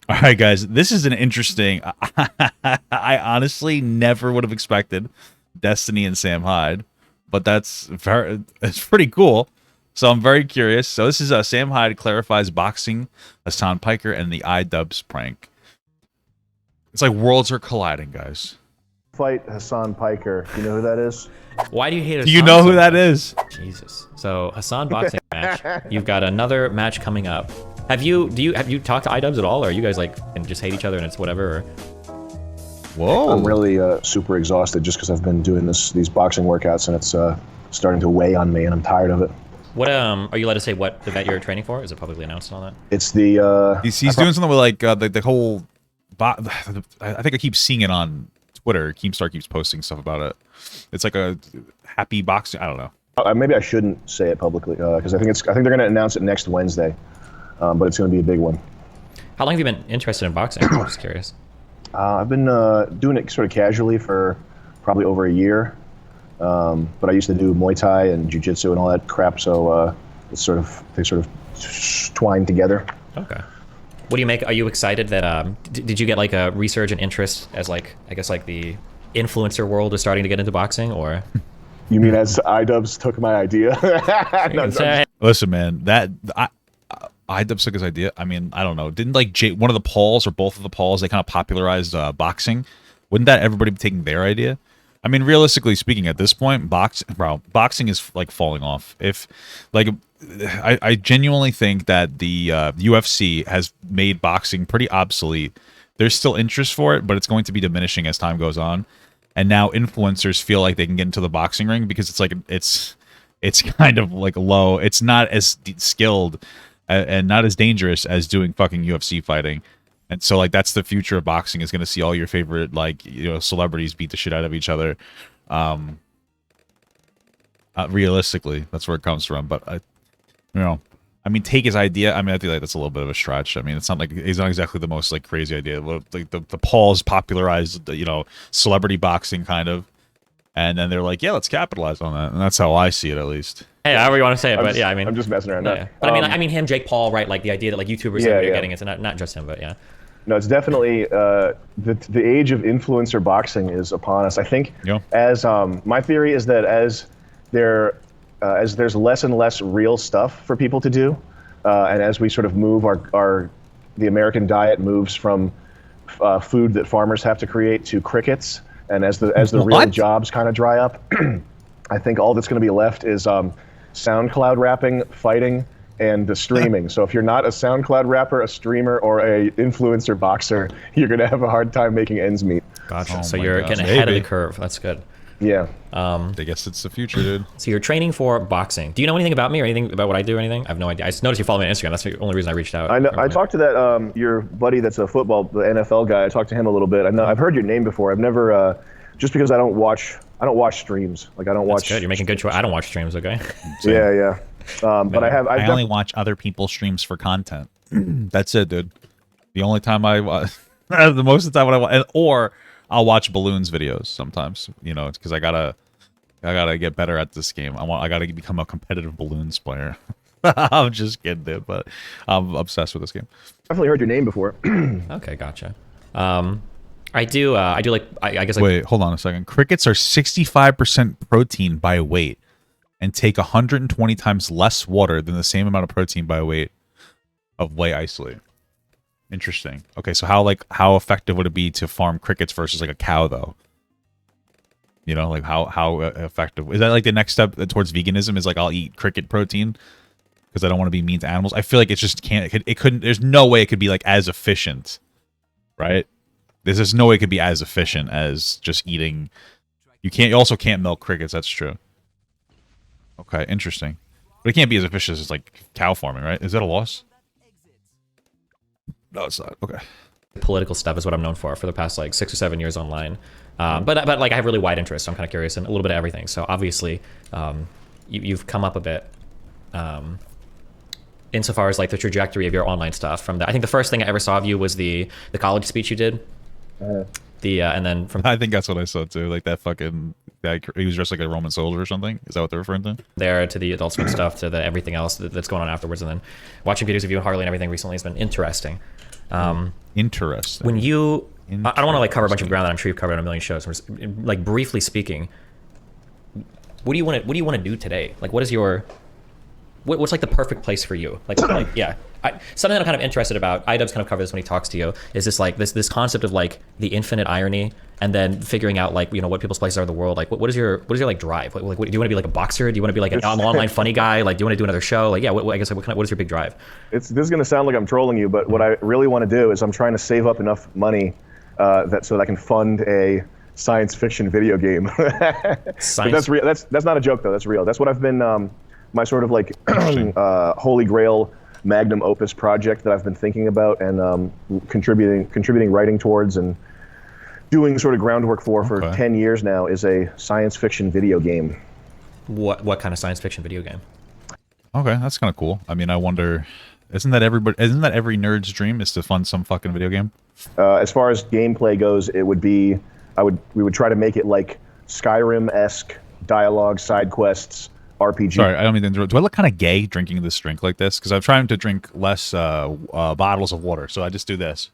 All right, guys, this is an interesting. I honestly never would have expected Destiny and Sam Hyde, but it's pretty cool. So I'm very curious. So this is Sam Hyde clarifies boxing, Hasan Piker, and the iDubbbz prank. It's like worlds are colliding, guys. Fight Hasan Piker. You know who that is? Why do you hate Hasan? Do you know so who that much? is? Jesus. So Hasan boxing match. You've got another match coming up. Have you talked to iDubbbz at all, or are you guys like and just hate each other and it's whatever? Or? Whoa! I'm really super exhausted just because I've been doing these boxing workouts and it's starting to weigh on me and I'm tired of it. What are you allowed to say what event you're training for? Is it publicly announced and all that? It's the He's doing something with like the whole. I think I keep seeing it on Twitter. Keemstar keeps posting stuff about it. It's like a happy boxing. I don't know. maybe I shouldn't say it publicly because I think they're going to announce it next Wednesday, but it's going to be a big one. How long have you been interested in boxing? I'm just curious. I've been doing it sort of casually for probably over a year, but I used to do Muay Thai and Jiu-Jitsu and all that crap, so they sort of twine together. Okay. What do you make? Are you excited that did you get like a resurgent interest as like I guess like the influencer world is starting to get into boxing, or? You mean as iDubbbz took my idea? No. Listen, man, iDubbbz took his idea. I mean, I don't know. Didn't like one of the Pauls or both of the Pauls, they kind of popularized boxing? Wouldn't that everybody be taking their idea? I mean, realistically speaking, at this point, boxing is like falling off. If like, I genuinely think that the UFC has made boxing pretty obsolete. There's still interest for it, but it's going to be diminishing as time goes on. And now influencers feel like they can get into the boxing ring because it's like it's kind of like low. It's not as skilled and not as dangerous as doing fucking UFC fighting. And so like that's the future of boxing, is going to see all your favorite like celebrities beat the shit out of each other. Realistically, that's where it comes from. But I mean, take his idea. I mean, I feel like that's a little bit of a stretch. I mean, it's not like he's not exactly the most like crazy idea. Like the Pauls popularized celebrity boxing kind of, and then they're like, yeah, let's capitalize on that, and that's how I see it at least. Hey, however you want to say it, but yeah, I mean, I'm just messing around. Yeah. But I mean him, Jake Paul, right? Like the idea that like YouTubers are getting into, not just him, but yeah. No, it's definitely the age of influencer boxing is upon us. I think as my theory is that as there's less and less real stuff for people to do, and as we sort of move the American diet moves from food that farmers have to create to crickets, and as the real jobs kind of dry up, I think all that's going to be left is SoundCloud rapping, fighting, and the streaming. So if you're not a SoundCloud rapper, a streamer, or a influencer boxer, you're going to have a hard time making ends meet. Gotcha. So you're getting ahead of the curve. That's good. Yeah. I guess it's the future, dude. So you're training for boxing. Do you know anything about me or anything about what I do or anything? I have no idea. I just noticed you follow me on Instagram. That's the only reason I reached out. I know. I talked to that your buddy that's the NFL guy. I talked to him a little bit. I've heard your name before. I've never just because I don't watch streams. Like I don't watch. That's good. You're making good choice. I don't watch streams. Okay. Yeah. But I only watch other people's streams for content. That's it, dude. The only time the most of the time when I watch, or I'll watch Balloons videos sometimes. It's because I gotta get better at this game. I gotta become a competitive Balloons player. I'm just kidding, dude, but I'm obsessed with this game. Definitely heard your name before. Okay, gotcha. I do like I guess. Wait, hold on a second. Crickets are 65% protein by weight, and take 120 times less water than the same amount of protein by weight of whey isolate. Interesting. Okay, so how effective would it be to farm crickets versus like a cow though? Like how effective is that? Like the next step towards veganism is like I'll eat cricket protein because I don't want to be mean to animals. I feel like it just can't. It couldn't. There's no way it could be like as efficient, right? There's no way it could be as efficient as just eating. You also can't milk crickets. That's true. Okay, interesting. But it can't be as efficient as like cow farming, right? Is that a loss? No, it's not. Okay. Political stuff is what I'm known for the past like 6 or 7 years online. But like I have really wide interests, so I'm kind of curious in a little bit of everything. So obviously, you've come up a bit insofar as like the trajectory of your online stuff. From that, I think the first thing I ever saw of you was the college speech you did. And then from I think that's what I saw too. Like that fucking he was dressed like a Roman soldier or something. Is that what they're referring to? There to the Adult Swim stuff to the everything else that's going on afterwards, and then watching videos of you and Harley and everything recently has been interesting. Interesting. When you, I don't want to like cover a bunch of ground that I'm sure you've covered on a million shows. Like briefly speaking, what do you want to do today? Like, what is your, what's like the perfect place for you? Like yeah. Something that I'm kind of interested about, iDubbbz kind of covers this when he talks to you, is this like this concept of like the infinite irony, and then figuring out like, you know, what people's places are in the world. Like what is your like drive? Like, do you want to be like a boxer? Do you want to be like an online funny guy? Like, do you want to do another show? Like, yeah, I guess like, what is your big drive? This is going to sound like I'm trolling you, but what I really want to do is I'm trying to save up enough money so that I can fund a science fiction video game. That's real. That's not a joke though. That's real. That's what I've been my sort of like holy grail magnum opus project that I've been thinking about and contributing writing towards and doing sort of groundwork for 10 years now is a science fiction video game. What kind of science fiction video game? Okay, that's kind of cool. I mean, I wonder, isn't that every nerd's dream is to fund some fucking video game? As far as gameplay goes, it would be we would try to make it like Skyrim-esque dialogue, side quests, RPG. Sorry, I don't mean to interrupt. Do I look kind of gay drinking this drink like this? Because I'm trying to drink less bottles of water, so I just do this.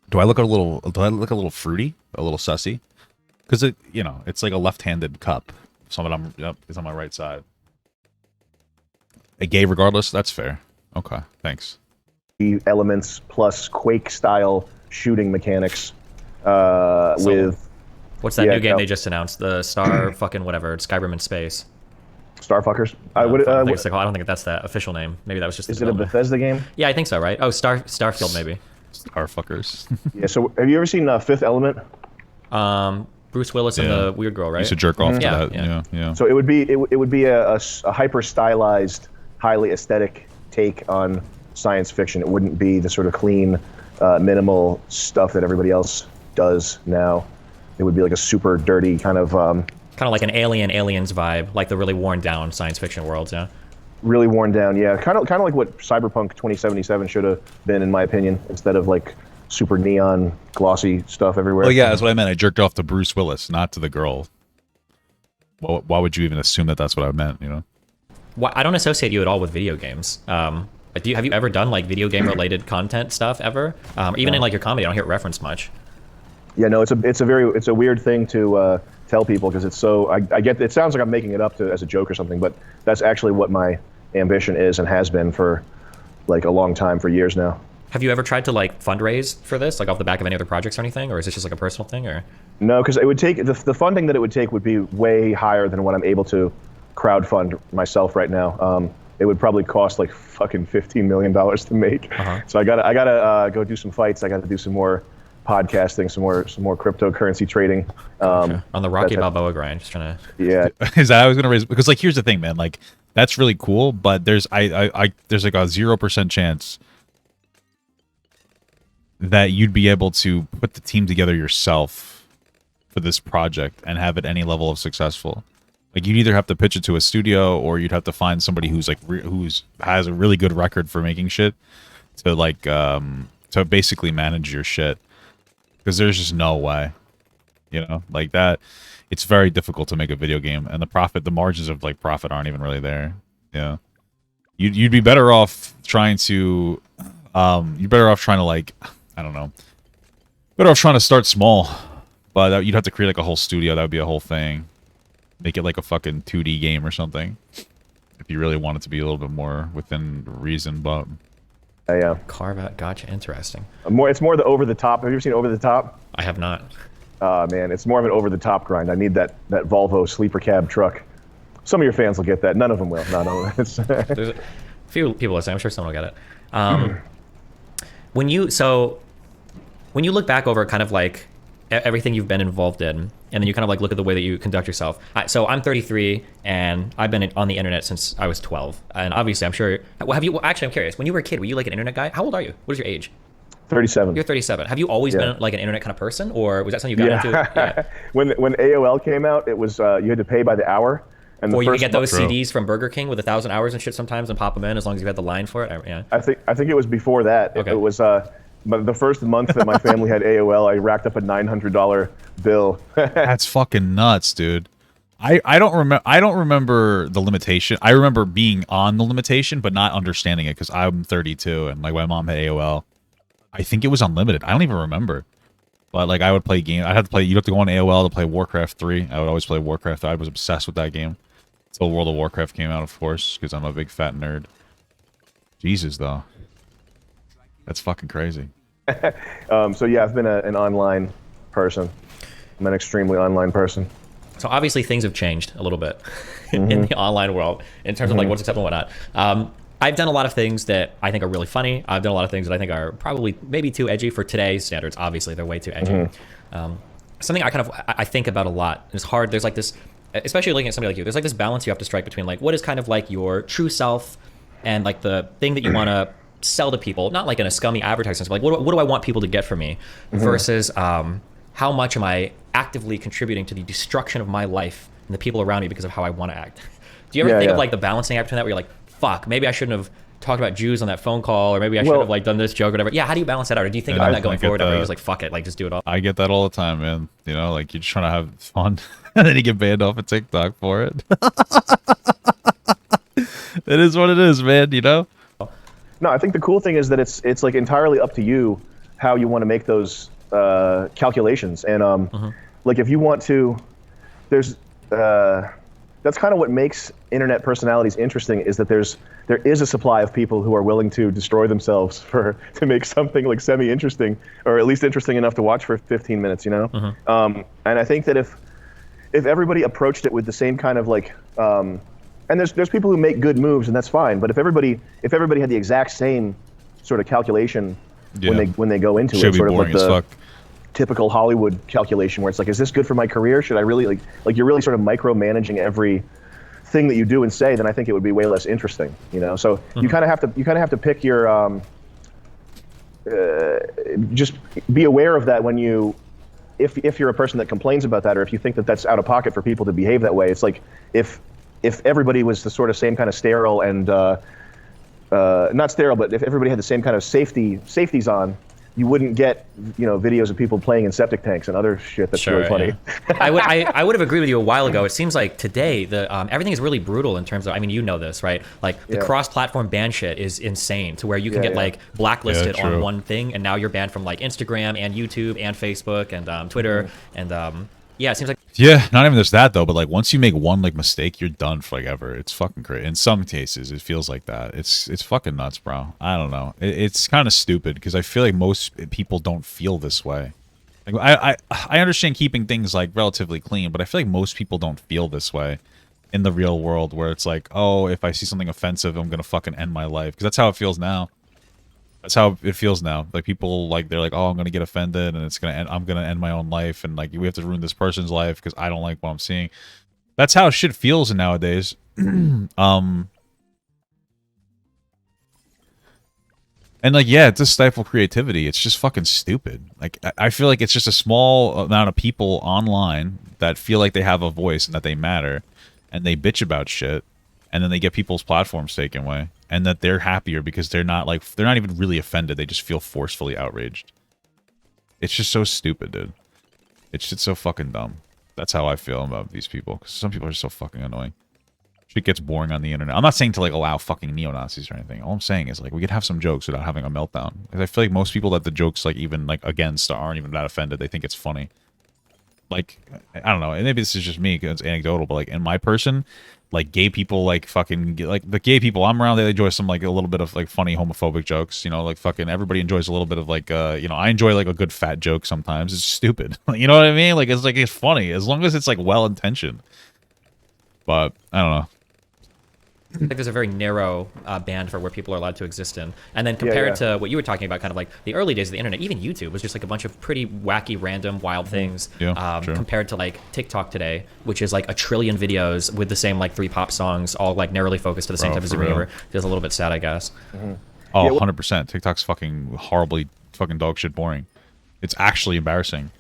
Do I look a little fruity, a little sussy? Because it, you know, it's like a left-handed cup. Someone is on my right side. A gay regardless. That's fair. Okay, thanks. Elements plus Quake-style shooting mechanics with. What's that new game they just announced? The Star fucking whatever, Skyrim in space. Starfuckers. I don't think that's the official name. Maybe that was just. Is it a Bethesda game? Yeah, I think so. Right? Oh, Starfield maybe. Starfuckers. Yeah. So, have you ever seen Fifth Element? Bruce Willis and the weird girl, right? You used to jerk off to Yeah, that. Yeah. So it would be a hyper stylized, highly aesthetic take on science fiction. It wouldn't be the sort of clean, minimal stuff that everybody else does now. It would be like a super dirty kind of like an Aliens vibe, like the really worn down science fiction worlds, yeah. Really worn down, yeah. Kind of like what Cyberpunk 2077 should have been, in my opinion, instead of like super neon glossy stuff everywhere. Well, yeah, that's what I meant. I jerked off to Bruce Willis, not to the girl. Well, why would you even assume that that's what I meant? You know. Well, I don't associate you at all with video games. Have you ever done like video game related content stuff ever? Even in like your comedy, I don't hear it referenced much. Yeah, no, it's a weird thing to tell people because it's so I get it sounds like I'm making it up as a joke or something, but that's actually what my ambition is and has been for like a long time, for years now. Have you ever tried to like fundraise for this, like off the back of any other projects or anything, or is this just like a personal thing? Or no, because it would take the funding that it would take would be way higher than what I'm able to crowdfund myself right now. It would probably cost like fucking $15 million to make. So I gotta go do some fights. I gotta do some more podcasting, some more cryptocurrency trading. On the Rocky Balboa grind, just trying to. Yeah. Is that I was gonna raise, because like here's the thing, man. Like that's really cool, but there's there's like a 0% chance that you'd be able to put the team together yourself for this project and have it any level of successful. Like you'd either have to pitch it to a studio, or you'd have to find somebody who's like has a really good record for making shit to like to basically manage your shit. Because there's just no way, you know, like that. It's very difficult to make a video game, and the margins of like profit aren't even really there. Yeah, you'd be better off trying to, like, I don't know, better off trying to start small, but you'd have to create like a whole studio. That would be a whole thing. Make it like a fucking 2D game or something, if you really want it to be a little bit more within reason, but. Yeah. Carve out, gotcha. Interesting. It's more the over the top. Have you ever seen Over the Top? I have not. Man, it's more of an over the top grind. I need that Volvo sleeper cab truck. Some of your fans will get that. None of them will. No. There's a few people listening. I'm sure someone will get it. When you look back over kind of like everything you've been involved in, and then you kind of like look at the way that you conduct yourself. So I'm 33, and I've been on the internet since I was 12. And obviously, I'm sure. Actually, I'm curious. When you were a kid, were you like an internet guy? How old are you? What is your age? 37. You're 37. Have you always been like an internet kind of person, or was that something you got into? Yeah. When AOL came out, it was you had to pay by the hour. And or you could get those CDs from Burger King with 1,000 hours and shit sometimes, and pop them in as long as you had the line for it. Yeah. I think it was before that. Okay. It was but the first month that my family had AOL, I racked up a $900 bill. That's fucking nuts, dude. I don't remember the limitation. I remember being on the limitation, but not understanding it because I'm 32 and like my mom had AOL. I think it was unlimited. I don't even remember. But like I would play game. I'd have to play. You'd have to go on AOL to play Warcraft 3. I would always play Warcraft. I was obsessed with that game until World of Warcraft came out, of course, because I'm a big fat nerd. Jesus, though, that's fucking crazy. So yeah, I've been an online person. I'm an extremely online person. So obviously things have changed a little bit in the online world in terms of like what's acceptable and whatnot. I've done a lot of things that I think are really funny. I've done a lot of things that I think are probably maybe too edgy for today's standards. Obviously, they're way too edgy. Something I think about a lot. It's hard. There's like this, especially looking at somebody like you, there's like this balance you have to strike between like what is kind of like your true self and like the thing that you want to sell to people, not like in a scummy advertising, but like what do I want people to get from me versus how much am I actively contributing to the destruction of my life and the people around me because of how I want to act. Do you ever think of like the balancing act between that where you're like, fuck, maybe I shouldn't have talked about Jews on that phone call, or maybe I should have like done this joke or whatever. Yeah, how do you balance that out? Or do you think about that going forward? Or are you just like, fuck it, like just do it all? I get that all the time, man. You know, like you're just trying to have fun and then you get banned off of TikTok for it. It is what it is, man, you know? No, I think the cool thing is that it's like entirely up to you how you want to make those calculations. And like if you want to, there's that's kind of what makes internet personalities interesting, is that there is a supply of people who are willing to destroy themselves to make something like semi-interesting, or at least interesting enough to watch for 15 minutes, you know? And I think that if everybody approached it with the same kind of like, and there's people who make good moves and that's fine, but if everybody had the exact same sort of calculation when they go into it, sort of like the typical Hollywood calculation where it's like, is this good for my career? Should I really like you're really sort of micromanaging every thing that you do and say, then I think it would be way less interesting, you know? So you kind of have to pick your just be aware of that when you if you're a person that complains about that, or if you think that that's out of pocket for people to behave that way. It's like if everybody was the sort of same kind of sterile and not sterile, but if everybody had the same kind of safeties on, you wouldn't get, you know, videos of people playing in septic tanks and other shit that's really funny. Yeah. I would have agreed with you a while ago. It seems like today everything is really brutal in terms of, I mean, you know this, right? Like the cross-platform ban shit is insane, to where you can get like blacklisted on one thing, and now you're banned from like Instagram and YouTube and Facebook and Twitter and yeah, it seems like. Yeah, not even just that though, but like once you make one like mistake, you're done for like ever. It's fucking crazy. In some cases, it feels like that. It's fucking nuts, bro. I don't know. It's kind of stupid because I feel like most people don't feel this way. Like I understand keeping things like relatively clean, but I feel like most people don't feel this way in the real world, where it's like, oh, if I see something offensive, I'm gonna fucking end my life, because that's how it feels now. That's how it feels now. Like people, like they're like, oh, I'm gonna get offended, and it's gonna end. I'm gonna end my own life, and like we have to ruin this person's life because I don't like what I'm seeing. That's how shit feels nowadays. And like, yeah, it's just stifle creativity. It's just fucking stupid. Like I feel like it's just a small amount of people online that feel like they have a voice and that they matter, and they bitch about shit, and then they get people's platforms taken away. And that they're happier because they're not even really offended. They just feel forcefully outraged. It's just so stupid, dude. It's just so fucking dumb. That's how I feel about these people. Because some people are so fucking annoying. Shit gets boring on the internet. I'm not saying to like allow fucking neo-Nazis or anything. All I'm saying is like we could have some jokes without having a meltdown. Because I feel like most people that the jokes like even like against aren't even that offended. They think it's funny. Like, I don't know. And maybe this is just me because it's anecdotal, but like in my person, like gay people, like fucking like the gay people I'm around, they enjoy some like a little bit of like funny homophobic jokes, you know, like fucking everybody enjoys a little bit of like you know, I enjoy like a good fat joke sometimes. It's stupid. You know what I mean? Like it's funny as long as it's like well intentioned. But I don't know. I think there's a very narrow band for where people are allowed to exist in. And then compared to what you were talking about, kind of like the early days of the internet, even YouTube was just like a bunch of pretty wacky, random, wild things compared to like TikTok today, which is like a trillion videos with the same like 3 pop songs, all like narrowly focused to the same type of genre. Feels a little bit sad, I guess. Oh, 100%. TikTok's fucking horribly fucking dog shit boring. It's actually embarrassing.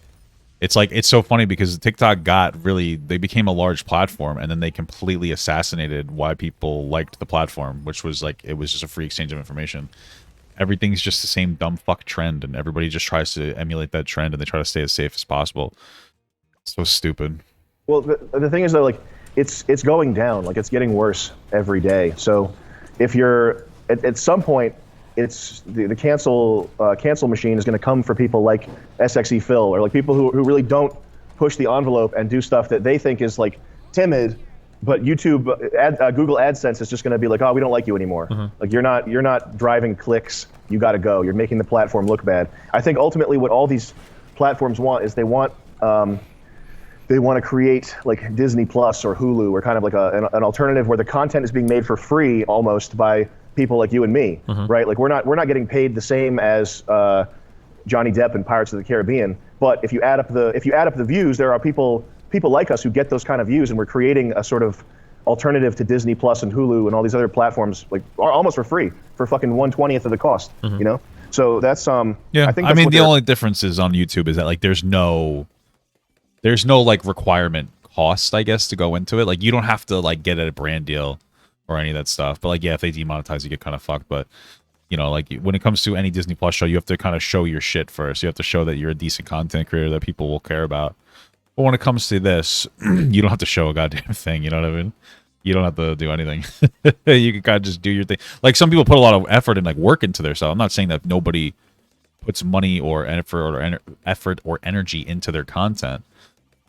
It's like, it's so funny because TikTok they became a large platform, and then they completely assassinated why people liked the platform, which was like, it was just a free exchange of information. Everything's just the same dumb fuck trend, and everybody just tries to emulate that trend, and they try to stay as safe as possible. It's so stupid. Well, the thing is though, like it's going down, like it's getting worse every day. So if you're at some point, it's the cancel machine is going to come for people like SXE Phil, or like people who really don't push the envelope and do stuff that they think is like timid, but YouTube, Google AdSense is just going to be like, oh, we don't like you anymore. Like you're not driving clicks. You got to go. You're making the platform look bad. I think ultimately what all these platforms want is they want to create like Disney Plus or Hulu, or kind of like an alternative where the content is being made for free almost by people like you and me, right? Like we're not getting paid the same as Johnny Depp and Pirates of the Caribbean, but if you add up the views, there are people like us who get those kind of views, and we're creating a sort of alternative to Disney Plus and Hulu and all these other platforms, like almost for free, for fucking 1/20th of the cost, you know? So that's yeah. I mean, the only difference is on YouTube is that like there's no like requirement cost, I guess, to go into it. Like you don't have to like get a brand deal or any of that stuff. But like, yeah, if they demonetize, you get kind of fucked. But you know, like when it comes to any Disney Plus show, you have to kind of show your shit first. You have to show that you're a decent content creator that people will care about. But when it comes to this, you don't have to show a goddamn thing. You know what I mean? You don't have to do anything. You can kind of just do your thing. Like some people put a lot of effort and like work into their stuff. I'm not saying that nobody puts money or effort or energy into their content.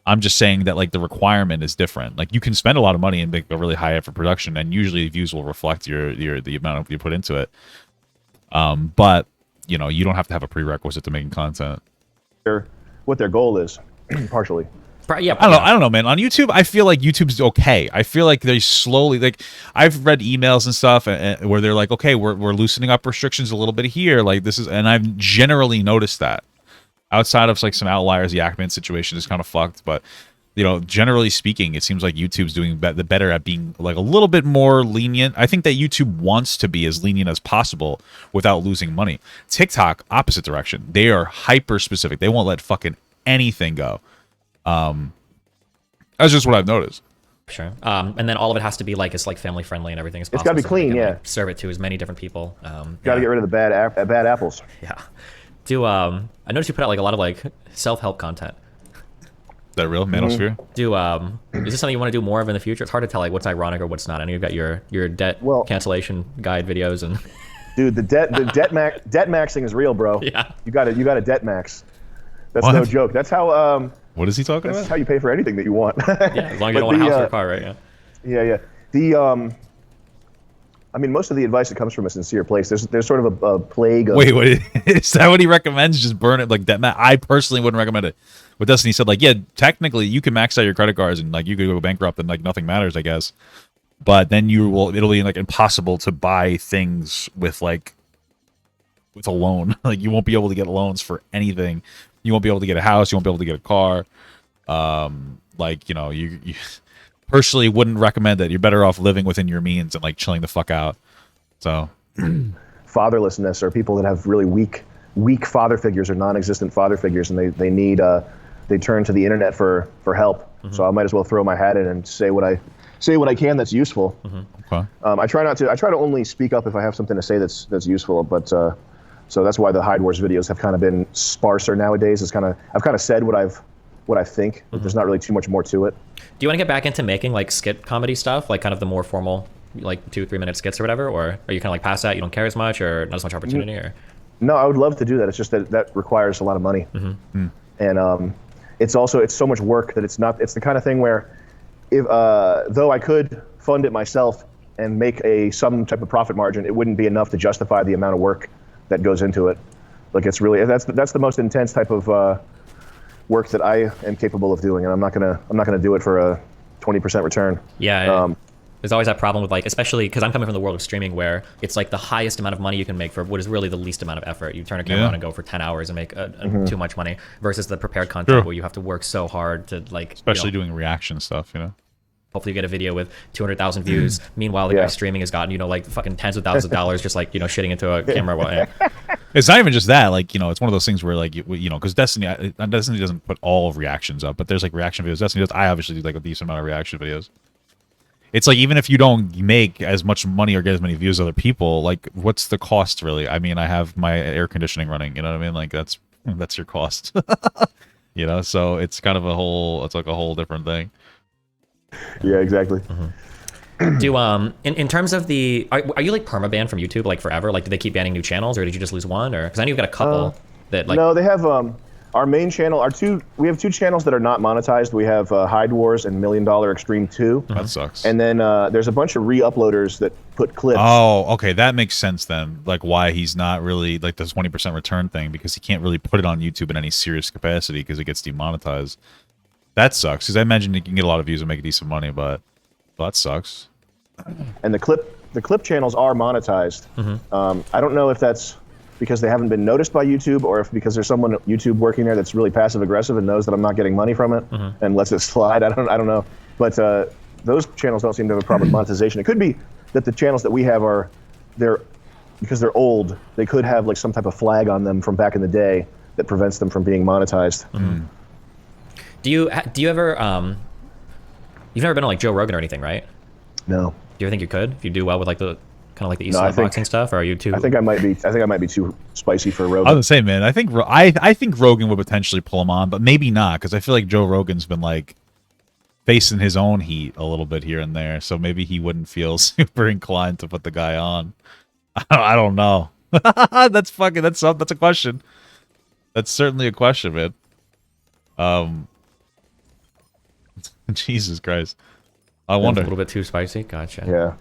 I'm just saying that like the requirement is different. Like you can spend a lot of money and make a really high effort production, and usually views will reflect the amount you put into it. But you know, you don't have to have a prerequisite to making content. What their goal is, partially. Yeah, I don't know, man. On YouTube, I feel like YouTube's okay. I feel like they slowly, like, I've read emails and stuff where they're like, okay, we're loosening up restrictions a little bit here. Like this is, and I've generally noticed that. Outside of like some outliers, the Ackman situation is kind of fucked, but you know, generally speaking, it seems like YouTube's doing the better at being like a little bit more lenient. I think that YouTube wants to be as lenient as possible without losing money. TikTok, opposite direction. They are hyper specific. They won't let fucking anything go. That's just what I've noticed. Sure. And then all of it has to be like it's like family friendly and everything is possible. It's got to be clean, yeah. Like, serve it to as many different people. Got to get rid of the bad apples. Yeah. I noticed you put out like a lot of like self-help content. Is that real? Manosphere? Is this something you want to do more of in the future? It's hard to tell like what's ironic or what's not. I know you've got your debt cancellation guide videos and dude, the debt maxing is real, bro. Yeah. You got a debt max. That's no joke. That's how what is he talking about? That's how you pay for anything that you want. Yeah, as long as you don't want a house or a car, right? Yeah. Yeah. I mean, most of the advice that comes from a sincere place. There's sort of a plague of... Wait, is that what he recommends? Just burn it like that? I personally wouldn't recommend it. What Destiny said, like, yeah, technically you can max out your credit cards and like you could go bankrupt and like nothing matters, I guess. But then it'll be like impossible to buy things with a loan. Like you won't be able to get loans for anything. You won't be able to get a house. You won't be able to get a car. Like, you know, you personally wouldn't recommend it. You're better off living within your means and like chilling the fuck out. So fatherlessness, or people that have really weak father figures or non-existent father figures, and they need they turn to the internet for help. So I might as well throw my hat in and say what I can that's useful. Okay. I try to only speak up if I have something to say that's useful, but so that's why the Hyde Wars videos have kind of been sparser nowadays. I've kind of said what I think, but there's not really too much more to it. Do you want to get back into making like skit comedy stuff, like kind of the more formal, like 2-3 minute skits or whatever, or are you kind of like past that? You don't care as much, or not as much opportunity, or? No, I would love to do that. It's just that requires a lot of money, and it's so much work that it's the kind of thing where if though I could fund it myself and make some type of profit margin, it wouldn't be enough to justify the amount of work that goes into it. Like it's really that's the most intense type of work that I am capable of doing, and I'm not gonna do it for a 20% return. Yeah. There's always that problem with like, especially because I'm coming from the world of streaming where it's like the highest amount of money you can make for what is really the least amount of effort. You turn a camera on and go for 10 hours and make too much money versus the prepared content where you have to work so hard to like, especially doing reaction stuff, you know. Hopefully you get a video with 200,000 views. Meanwhile, the guy streaming has gotten, like fucking tens of thousands of dollars just like, shitting into a camera. It's not even just that. Like, it's one of those things where like, because Destiny doesn't put all reactions up, but there's like reaction videos. Destiny does. I obviously do like a decent amount of reaction videos. It's like, even if you don't make as much money or get as many views as other people, like what's the cost really? I mean, I have my air conditioning running, you know what I mean? Like that's your cost. You know, so it's kind of it's like a whole different thing. Yeah, exactly. Do in terms of the are you like permabanned from YouTube like forever? Like, did they keep banning new channels, or did you just lose one? Or because I know you've got a couple that like. No, they have our main channel. We have 2 channels that are not monetized. We have Hyde Wars and $1 Million Extreme 2. That sucks. And then there's a bunch of re-uploaders that put clips. Oh, okay, that makes sense then. Like why he's not really like the 20% return thing, because he can't really put it on YouTube in any serious capacity because it gets demonetized. That sucks, because I imagine you can get a lot of views and make decent money, but that sucks. And the clip channels are monetized. I don't know if that's because they haven't been noticed by YouTube, or if because there's someone at YouTube working there that's really passive aggressive and knows that I'm not getting money from it and lets it slide. I don't know. But those channels don't seem to have a problem with monetization. It could be that the channels that we have because they're old, they could have like some type of flag on them from back in the day that prevents them from being monetized. Do you ever you've never been on like Joe Rogan or anything, right? No. Do you ever think you could if you do well with like the kind of like the East Side boxing stuff, or are you too? I think I might be too spicy for Rogan. I was gonna say, man, I think Rogan would potentially pull him on, but maybe not, because I feel like Joe Rogan's been like facing his own heat a little bit here and there, so maybe he wouldn't feel super inclined to put the guy on. I don't know. That's a question. That's certainly a question, man. Jesus Christ. I wonder. A little bit too spicy. Gotcha. Yeah.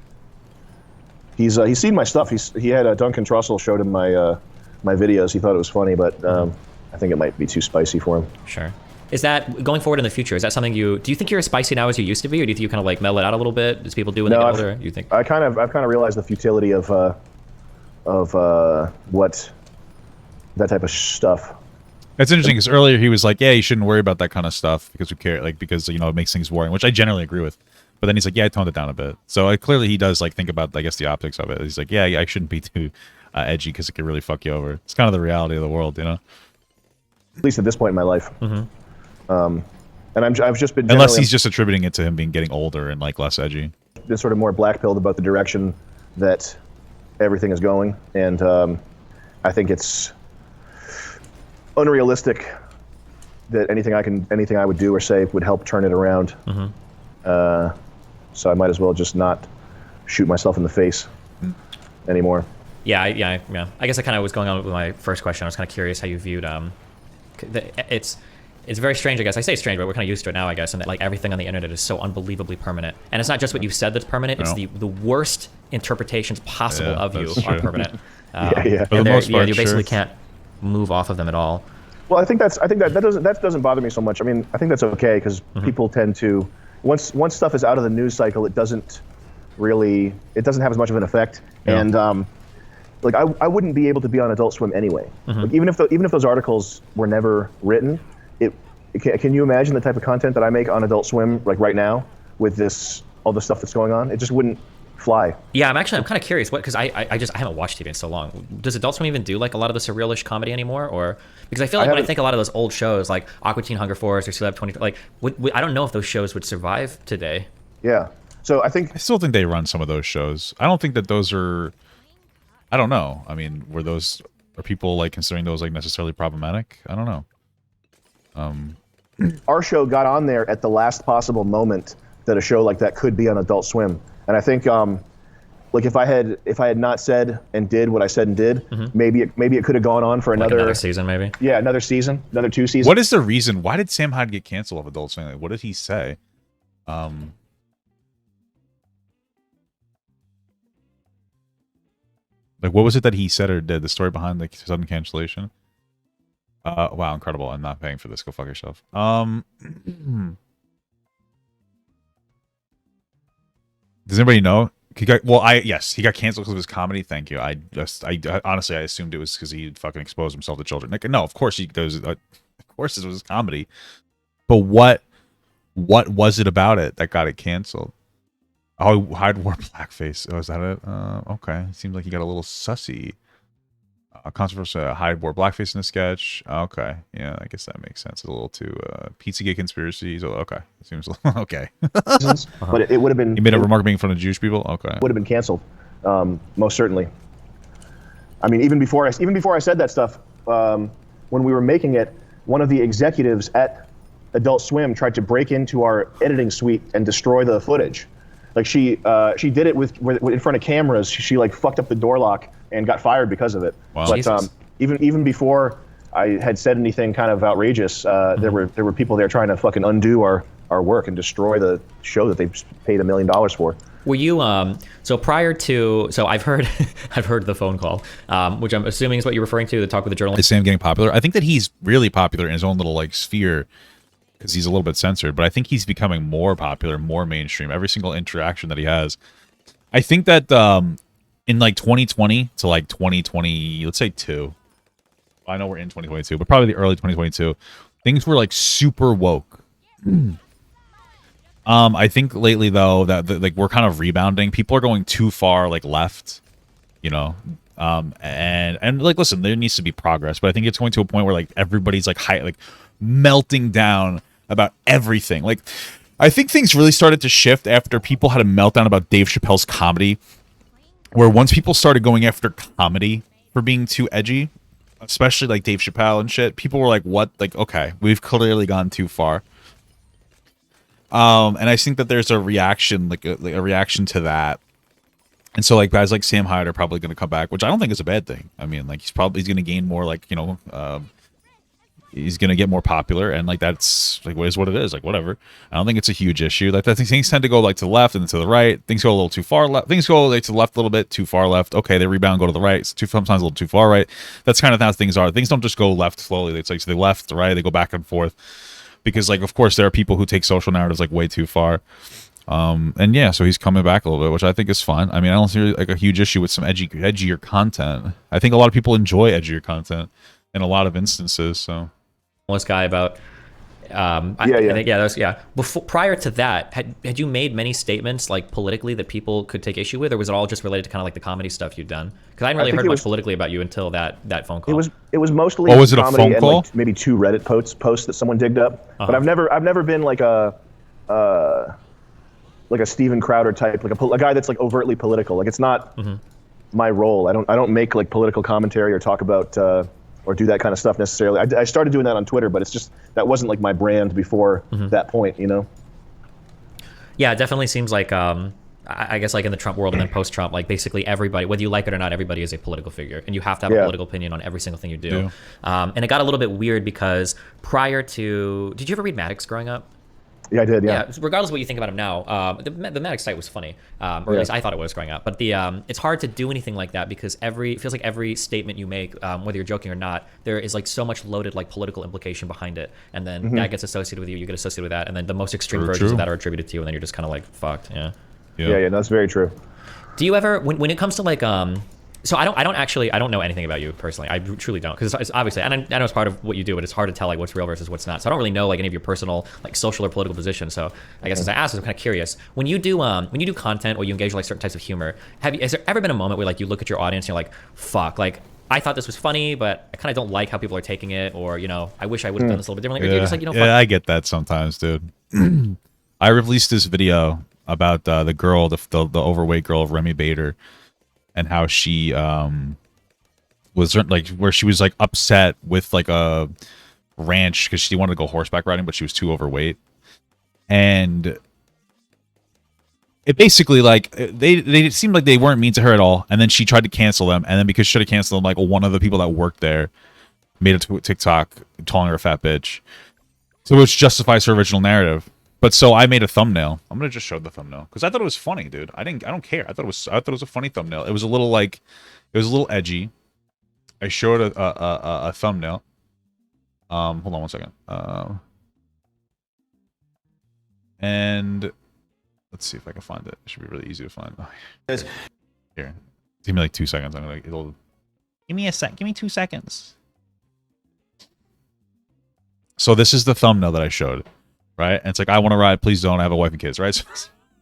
He's seen my stuff. He had Duncan Trussell showed him my my videos. He thought it was funny, but I think it might be too spicy for him. Sure. Is that going forward in the future? Is that something do you think you're as spicy now as you used to be, or do you think you kind of like mellow it out a little bit as people do when they get older? You think? I've kind of realized the futility of what that type of stuff. It's interesting because earlier he was like, "Yeah, you shouldn't worry about that kind of stuff because we care, like because it makes things boring," which I generally agree with. But then he's like, "Yeah, I toned it down a bit." So clearly he does like think about, I guess, the optics of it. He's like, "Yeah, I shouldn't be too edgy because it could really fuck you over." It's kind of the reality of the world, At least at this point in my life. And I've just been unless he's just attributing it to him getting older and like less edgy. Been sort of more black-pilled about the direction that everything is going, and I think it's unrealistic that anything I would do or say would help turn it around. So I might as well just not shoot myself in the face anymore. Yeah. I guess I kind of was going on with my first question. I was kind of curious how you viewed it's very strange, I guess. I say strange, but we're kind of used to it now, I guess, and that like everything on the internet is so unbelievably permanent. And it's not just what you said that's permanent; it's the worst interpretations possible of you are permanent. For the most part, you basically can't move off of them at all. Well, I think that doesn't bother me so much. I mean, I think that's okay because people tend to once stuff is out of the news cycle, it doesn't have as much of an effect. And like I wouldn't be able to be on Adult Swim anyway. Like, even if those articles were never written, can you imagine the type of content that I make on Adult Swim like right now with all the stuff that's going on? It just wouldn't fly. Yeah, I'm kind of curious because I haven't watched TV in so long. Does Adult Swim even do like a lot of the surrealish comedy anymore, or because I feel like when I think a lot of those old shows like Aqua Teen Hunger Force or Celeb 20, like I don't know if those shows would survive today. Yeah. So I still think they run some of those shows. I don't think that those are. I don't know. I mean, are people like considering those like necessarily problematic? I don't know. Our show got on there at the last possible moment that a show like that could be on Adult Swim, and I think like if I had not said and did what I said and did, maybe it could have gone on for another season, maybe. Yeah, another season, another 2 seasons. What is the reason? Why did Sam Hyde get canceled off Adult Swim? Like, what did he say? Like, what was it that he said or did? The story behind the sudden cancellation? Wow, incredible. I'm not paying for this. Go fuck yourself. Does anybody know? He got canceled because of his comedy. Thank you. I honestly, I assumed it was because he fucking exposed himself to children. Like, no, of course of course it was his comedy. But what was it about it that got it canceled? Oh, Hyde wore blackface. Oh, is that it? Okay. Seems like he got a little sussy. Controversy. Hyde wore blackface in the sketch. Okay. Yeah, I guess that makes sense. A little too Pizzagate conspiracies. Okay. It seems okay. But it would have been. He made a remark in front of Jewish people. Okay. Would have been canceled, most certainly. I mean, even before I said that stuff, when we were making it, one of the executives at Adult Swim tried to break into our editing suite and destroy the footage. Like she did it with in front of cameras. She like fucked up the door lock and got fired because of it. Wow. But even before I had said anything kind of outrageous, there were people there trying to fucking undo our work and destroy the show that they paid $1 million for. Were you so prior to I've heard I've heard the phone call, which I'm assuming is what you're referring to, the talk with the journalist. Is Sam getting popular? I think that he's really popular in his own little like sphere because he's a little bit censored, but I think he's becoming more popular, more mainstream. Every single interaction that he has. I think that in like 2020 to like 2020, let's say I know we're in 2022, but probably the early 2022, things were like super woke. I think lately though that like we're kind of rebounding. People are going too far like left, you know. And like listen, there needs to be progress, but I think it's going to a point where like everybody's like melting down about everything. Like I think things really started to shift after people had a meltdown about Dave Chappelle's comedy, where once people started going after comedy for being too edgy, especially like Dave Chappelle and shit, people were like, what? Like, okay, we've clearly gone too far. And I think that there's a reaction, like a reaction to that. And so like guys like Sam Hyde are probably going to come back, which I don't think is a bad thing. I mean, like he's going to gain more, like, you know, he's going to get more popular, and like that's like what it is, like whatever. I don't think it's a huge issue. Like I think things tend to go like to the left and to the right. Things go a little too far left. Things go like to the left a little bit, too far left. Okay, they rebound, go to the right. It's sometimes a little too far right. That's kind of how things are. Things don't just go left slowly. It's like so they left, right. They go back and forth because like of course there are people who take social narratives like way too far. And yeah, so he's coming back a little bit, which I think is fun. I mean, I don't see like a huge issue with some edgier content. I think a lot of people enjoy edgier content in a lot of instances. So. This guy about before, prior to that, had you made many statements like politically that people could take issue with, or was it all just related to kind of like the comedy stuff you'd done? Because I hadn't really heard much politically about you until that phone call. It was mostly was it a phone and call? Like maybe 2 Reddit posts that someone digged up. But I've never been like a Steven Crowder type, like a guy that's like overtly political. Like it's not my role. I don't make like political commentary or talk about or do that kind of stuff necessarily. I started doing that on Twitter, but it's just that wasn't like my brand before that point, you know. Yeah, it definitely seems like I guess like in the Trump world and then post-Trump, like basically everybody, whether you like it or not, everybody is a political figure, and you have to have a political opinion on every single thing you do. Yeah. And it got a little bit weird because prior to, did you ever read Maddox growing up? Yeah, I did. Yeah. Regardless of what you think about him now, the Maddox site was funny, or at least I thought it was growing up. But it's hard to do anything like that because it feels like every statement you make, whether you're joking or not, there is like so much loaded like political implication behind it, and then that gets associated with you, you get associated with that, and then the most extreme versions of that are attributed to you, and then you're just kind of like fucked. Yeah. Yeah, that's very true. Do you ever, when it comes to like so I don't know anything about you personally. I truly don't, because it's obviously, and I know it's part of what you do, but it's hard to tell like what's real versus what's not. So I don't really know like any of your personal like social or political positions. So I guess as I asked, I'm kind of curious. When you do content or you engage with like certain types of humor, has there ever been a moment where like you look at your audience and you're like, fuck, like I thought this was funny, but I kind of don't like how people are taking it, or you know, I wish I would have done this a little bit differently. Or you're just like, you know, fuck. I get that sometimes, dude. I released this video about the girl, the overweight girl of Remy Bader, and how she was like where she was like upset with like a ranch because she wanted to go horseback riding, but she was too overweight, and it basically like they seemed like they weren't mean to her at all, and then she tried to cancel them, and then because she tried to cancel them, like one of the people that worked there made a TikTok calling her a fat bitch, so which justifies her original narrative. But so I made a thumbnail. I'm gonna just show the thumbnail because I thought it was funny, dude. I don't care. I thought it was a funny thumbnail. It was a little edgy. I showed a thumbnail. Hold on one second. And let's see if I can find it. It should be really easy to find. Here, give me like 2 seconds. Give me 2 seconds. So this is the thumbnail that I showed. Right, and it's like, I want to ride, please don't, I have a wife and kids, right? So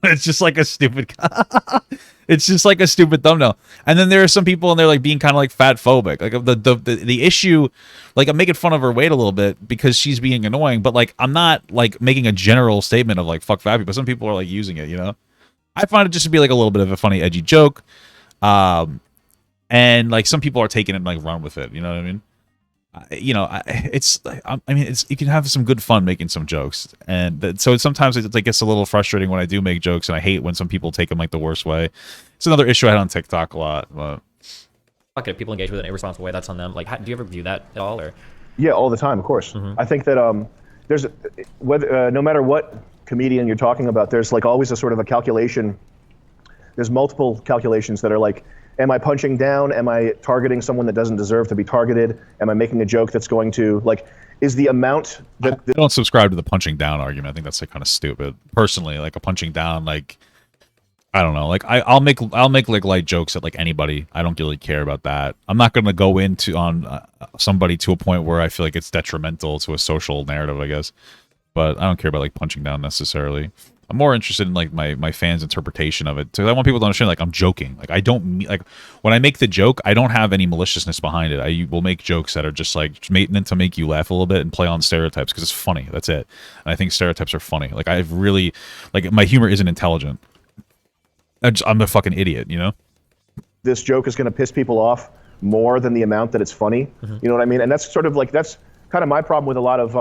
it's just like a stupid it's just like a stupid thumbnail. And then there are some people and they're like being kind of like fat phobic, like the issue, like I'm making fun of her weight a little bit because she's being annoying, but like I'm not like making a general statement of like fuck fat people. Some people are like using it, you know. I find it just to be like a little bit of a funny edgy joke, and like some people are taking it and like run with it, you know what I mean? you know, I mean, you can have some good fun making some jokes, and so sometimes it gets a little frustrating when I do make jokes, and I hate when some people take them like the worst way. It's another issue I had on TikTok a lot. But fuck it, if people engage with it in a irresponsible way, that's on them. Like, do you ever view that at all, or? Yeah, all the time, of course. I think that there's whether no matter what comedian you're talking about, there's like always a sort of a calculation. There's multiple calculations that are like, am I punching down? Am I targeting someone that doesn't deserve to be targeted? Am I making a joke that's going to, like, is the amount that... I don't subscribe to the punching down argument. I think that's like kind of stupid. Personally, like a punching down, like, I don't know. Like I'll make like light jokes at like anybody. I don't really care about that. I'm not going to go into on somebody to a point where I feel like it's detrimental to a social narrative, I guess. But I don't care about like punching down necessarily. I'm more interested in like my fans' interpretation of it. So I want people to understand like I'm joking. Like I don't like when I make the joke, I don't have any maliciousness behind it. I will make jokes that are just like meant to make you laugh a little bit and play on stereotypes because it's funny. That's it. And I think stereotypes are funny. Like I've really like my humor isn't intelligent. I'm a fucking idiot, you know? This joke is going to piss people off more than the amount that it's funny. You know what I mean? And that's sort of like, that's kind of my problem with a lot of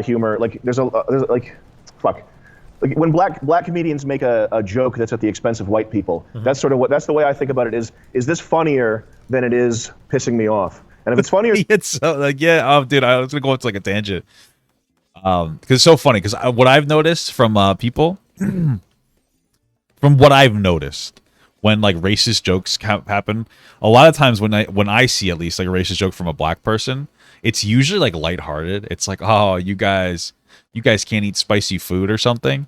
humor. Like there's like, fuck. Like when black comedians make a joke that's at the expense of white people, that's sort of that's the way I think about it is this funnier than it is pissing me off? And if it's funnier, it's so, like, yeah, oh, dude, I was going to go into like a tangent. Because it's so funny because what I've noticed from people, from what I've noticed when like racist jokes happen, a lot of times when I see at least like a racist joke from a black person, it's usually like lighthearted. It's like, oh, you guys can't eat spicy food or something.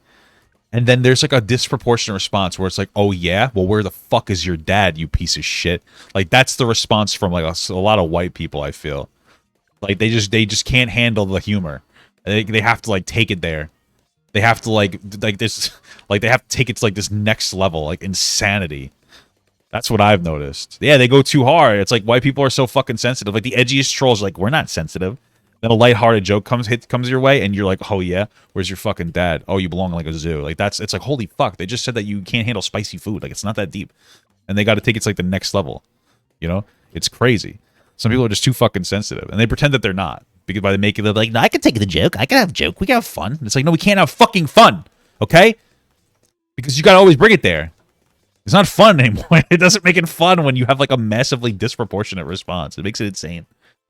And then there's like a disproportionate response where it's like, oh yeah, well where the fuck is your dad, you piece of shit? Like that's the response from like a lot of white people, I feel. Like they just can't handle the humor. They have to like take it there. They have to like this, like they have to take it to like this next level, like insanity. That's what I've noticed. Yeah, they go too hard. It's like white people are so fucking sensitive. Like the edgiest trolls are like, we're not sensitive. Then a lighthearted joke comes your way, and you're like, oh yeah, where's your fucking dad? Oh, you belong in like a zoo. Like it's like holy fuck. They just said that you can't handle spicy food. Like it's not that deep, and they got to take it to like the next level. You know, it's crazy. Some people are just too fucking sensitive, and they pretend that they're not. Because by making it like, no, I can take the joke. I can have a joke. We can have fun. And it's like, no, we can't have fucking fun. Okay? Because you got to always bring it there. It's not fun anymore. It doesn't make it fun when you have like a massively disproportionate response. It makes it insane.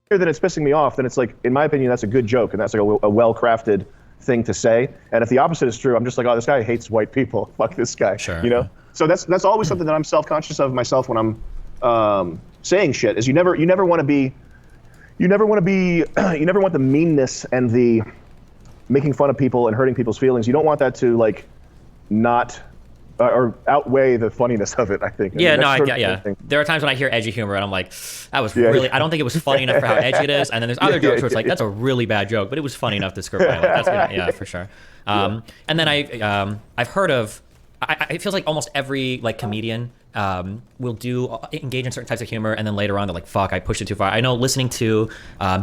That it's pissing me off, then it's like, in my opinion, that's a good joke. And that's like a well-crafted thing to say. And if the opposite is true, I'm just like, oh, this guy hates white people. Fuck this guy. Sure. You know? So that's always something that I'm self-conscious of myself when I'm saying shit, is you never want the meanness and the making fun of people and hurting people's feelings. You don't want that to like not or outweigh the funniness of it, I think. Yeah, there are times when I hear edgy humor and I'm like, that was really, I don't think it was funny enough for how edgy it is. And then there's other jokes where it's like, that's a really bad joke, but it was funny enough to skirt by. Like, for sure. And then I've heard of, it feels like almost every like comedian will engage in certain types of humor, and then later on they're like, fuck, I pushed it too far. I know listening to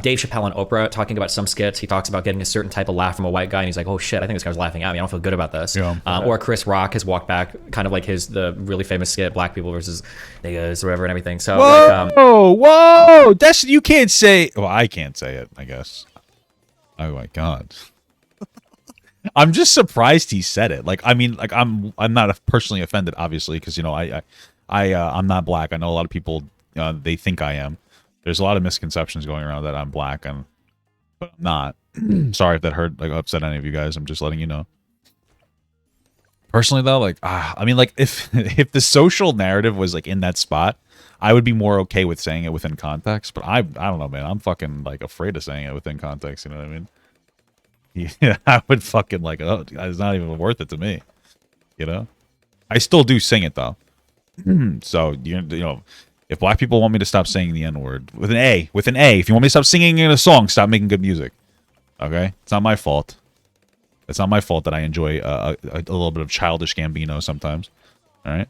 Dave Chappelle on Oprah talking about some skits, he talks about getting a certain type of laugh from a white guy, and he's like, oh shit, I think this guy's laughing at me. I don't feel good about this. Yeah. Or Chris Rock has walked back, kind of like the really famous skit, Black People versus Niggas or whatever and everything. So whoa, that's, you can't say, well, I can't say it, I guess. Oh my God. I'm just surprised he said it. Like, I mean, like I'm not personally offended, obviously, because you know I'm not black. I know a lot of people they think I am. There's a lot of misconceptions going around that I'm black, but I'm not. Sorry if that upset any of you guys. I'm just letting you know. Personally, though, like I mean, like if the social narrative was like in that spot, I would be more okay with saying it within context. But I don't know, man. I'm fucking like afraid of saying it within context. You know what I mean? Yeah, I would fucking like, oh, it's not even worth it to me. You know? I still do sing it, though. So, you know, if black people want me to stop saying the N-word, with an A, if you want me to stop singing in a song, stop making good music. Okay? It's not my fault. It's not my fault that I enjoy a little bit of childish Gambino sometimes. All right?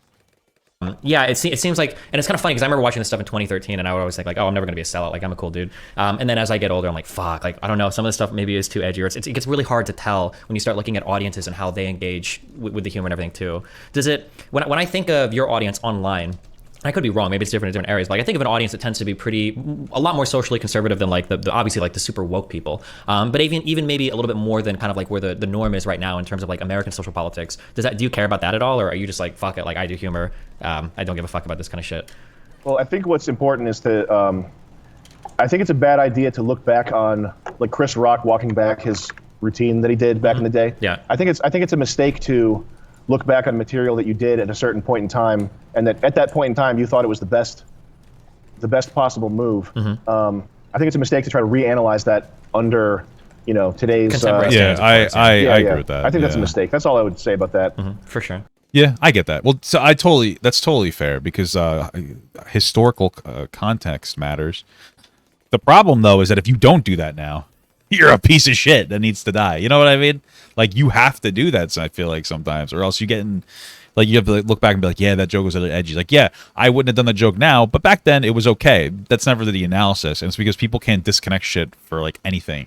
Yeah, it seems like, and it's kind of funny because I remember watching this stuff in 2013 and I would always think like, oh, I'm never going to be a sellout. Like, I'm a cool dude. And then as I get older, I'm like, fuck, like, I don't know. Some of the stuff maybe is too edgy, or it gets really hard to tell when you start looking at audiences and how they engage with the humor and everything too. Does it, when I think of your audience online, I could be wrong. Maybe it's different in different areas. But like, I think of an audience that tends to be a lot more socially conservative than like the obviously like the super woke people. But even maybe a little bit more than kind of like where the norm is right now in terms of like American social politics. Do you care about that at all, or are you just like fuck it? Like I do humor. I don't give a fuck about this kind of shit. Well, I think what's important is to. I think it's a bad idea to look back on like Chris Rock walking back his routine that he did back in the day. Yeah. I think it's a mistake to look back on material that you did at a certain point in time, and that at that point in time you thought it was the best possible move. I think it's a mistake to try to reanalyze that under, today's. Contemporary Yeah, standards, of course, I agree with that. I think that's a mistake. That's all I would say about that. for sure. Yeah, I get that. Well, so that's totally fair because historical context matters. The problem though is that if you don't do that now, you're a piece of shit that needs to die. You know what I mean? Like you have to do that. So I feel like sometimes, or else you get in, like you have to like, look back and be like, yeah, that joke was a little edgy. Like, yeah, I wouldn't have done the joke now, but back then it was okay. That's never the analysis, and it's because people can't disconnect shit for like anything.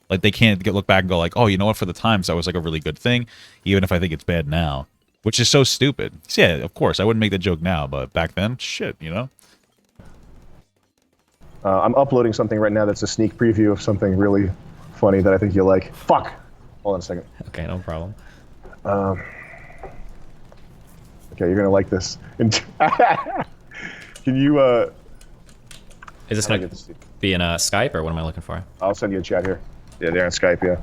Like they can't look back and go like, oh, you know what? For the times that was like a really good thing, even if I think it's bad now, which is so stupid. So, yeah, of course I wouldn't make the joke now, but back then, shit, I'm uploading something right now that's a sneak preview of something really funny that I think you'll like. Fuck. Hold on a second. Okay, no problem. Okay, you're gonna like this. Can you? Is this gonna be in Skype or what am I looking for? I'll send you a chat here. Yeah, they're on Skype. Yeah.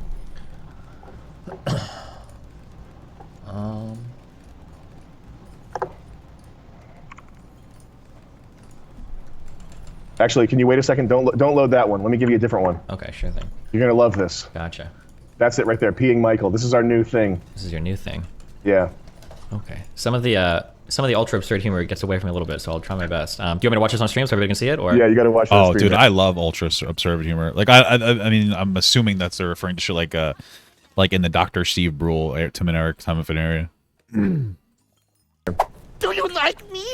Actually, can you wait a second? Don't load that one. Let me give you a different one. Okay, sure thing. You're gonna love this. Gotcha. That's it right there. Peeing Michael. This is our new thing. This is your new thing. Yeah. Okay. Some of the ultra absurd humor gets away from me a little bit, so I'll try my best. Do you want me to watch this on stream so everybody can see it, or? Yeah, you got to watch. Oh, dude, I love ultra absurd humor. Like I mean, I'm assuming that's they're referring to shit like in the Dr. Steve Brule, Tim and Eric time of an area. Do you like me?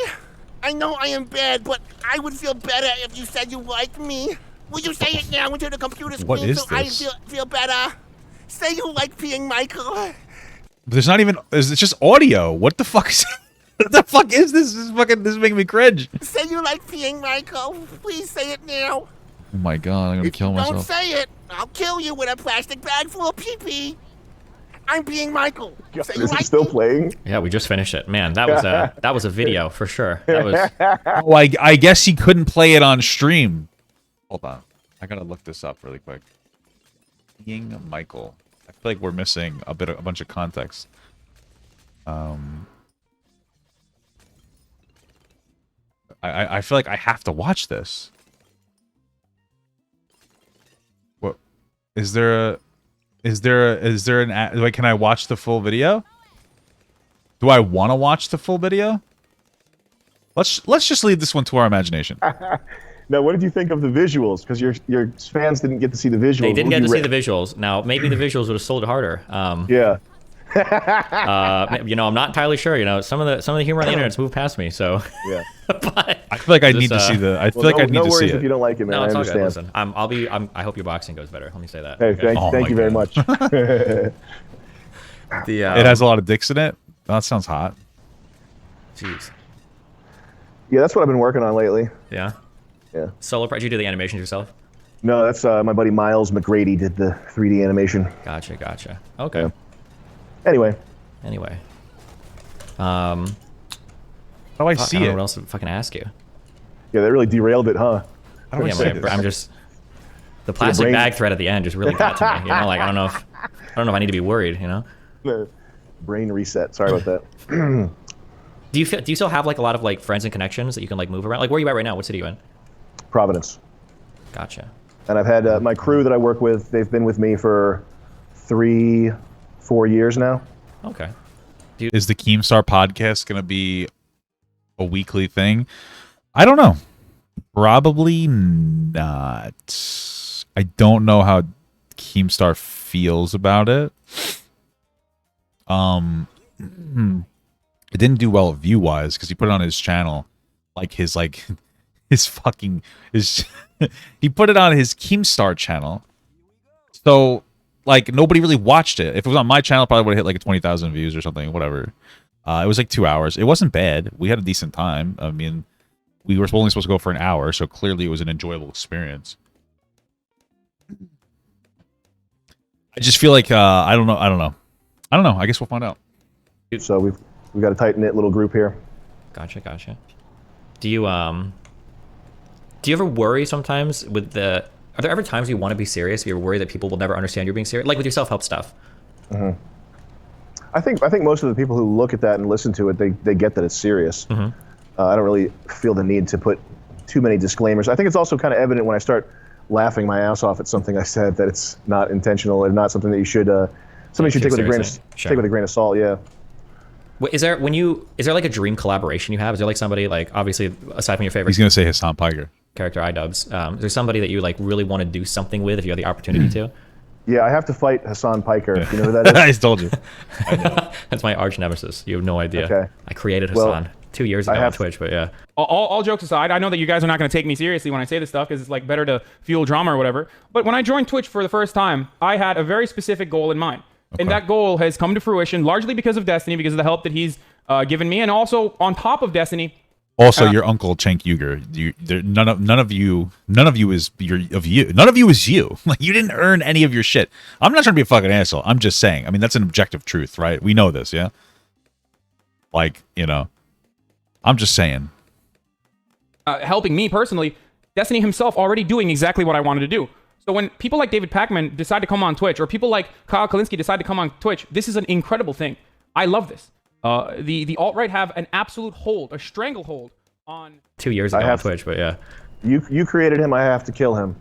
I know I am bad, but I would feel better if you said you like me. Will you say it now into the computer screen What is so this? I feel better? Say you like peeing Michael. There's not even. It's just audio. What the fuck is? What the fuck is this? This is making me cringe. Say you like peeing Michael. Please say it now. Oh my god, I'm gonna kill Don't myself. say it. I'll kill you with a plastic bag full of pee-pee. I'm being Michael. Say you Is like it still me. playing? Yeah, we just finished it. Man, that was a video for sure. That was. Oh, I guess he couldn't play it on stream. Hold on, I gotta look this up really quick. Being Michael. I feel like we're missing a bunch of context. I feel like I have to watch this. What is there an like, can I watch the full video? Do I want to watch the full video? Let's just leave this one to our imagination. Now, what did you think of the visuals? Because your fans didn't get to see the visuals. They didn't get to see the visuals. Now, maybe the visuals would have sold it harder. Yeah. I'm not entirely sure. Some of the humor on the internet's moved past me. So. Yeah. But I feel like I need to see the. I feel like I need to see worries it. if you don't like it, man. no, it's I all good. understand. Listen, I hope your boxing goes better. Let me say that. Hey, okay? thank you very much. It has a lot of dicks in it. Oh, that sounds hot. Jeez. Yeah, that's what I've been working on lately. Yeah. Yeah. Solo. Did you do the animations yourself? No, that's my buddy Miles McGrady did the 3D animation. Gotcha. Okay. Yeah. Anyway. How do I see I don't know it? what else to fucking ask you. Yeah, that really derailed it, huh? How do I Yeah, see this? I'm just the plastic brain- bag thread at the end just really got to me. Like I don't know if I need to be worried. Brain reset. Sorry about that. Do you still have like a lot of like friends and connections that you can like move around? Like where are you at right now? What city are you in? Providence. Gotcha. And I've had my crew that I work with. They've been with me for 3-4 years now. Okay. Is the Keemstar podcast going to be a weekly thing? I don't know. Probably not. I don't know how Keemstar feels about it. It didn't do well view wise because he put it on his channel, his he put it on his Keemstar channel. So nobody really watched it. If it was on my channel, it probably would have hit 20,000 views or something, whatever. It was 2 hours. It wasn't bad. We had a decent time. I mean, we were only supposed to go for an hour, so clearly it was an enjoyable experience. I just feel like I don't know. I guess we'll find out. So we've got a tight knit little group here. Gotcha. Do you ever worry sometimes with the? Are there ever times you want to be serious? You're worried that people will never understand you're being serious, like with your self-help stuff. Mm-hmm. I think most of the people who look at that and listen to it, they get that it's serious. Mm-hmm. I don't really feel the need to put too many disclaimers. I think it's also kind of evident when I start laughing my ass off at something I said that it's not intentional and not something that you should take with a grain of salt. Yeah. Is there like a dream collaboration you have? Is there like somebody, like, obviously aside from your favorite? He's gonna say Hasan Piker character iDubbbz. Is there somebody that you like really want to do something with if you have the opportunity to? Yeah, I have to fight Hasan Piker. You know who that is? I told you. That's my arch nemesis. You have no idea. Okay. I created Hasan 2 years ago on Twitch, but yeah. All jokes aside, I know that you guys are not going to take me seriously when I say this stuff because it's like better to fuel drama or whatever. But when I joined Twitch for the first time, I had a very specific goal in mind. Okay. And that goal has come to fruition largely because of Destiny, because of the help that he's given me. And also on top of Destiny. Also, your uncle Cenk Uygur. None of you is you. Like, you didn't earn any of your shit. I'm not trying to be a fucking asshole. I'm just saying. I mean, that's an objective truth, right? We know this, yeah. Like, you know, I'm just saying. Helping me personally, Destiny himself already doing exactly what I wanted to do. So when people like David Pakman decide to come on Twitch, or people like Kyle Kalinske decide to come on Twitch, this is an incredible thing. I love this. The alt-right have an absolute hold, a stranglehold on 2 years ago on Twitch, but yeah. You created him, I have to kill him.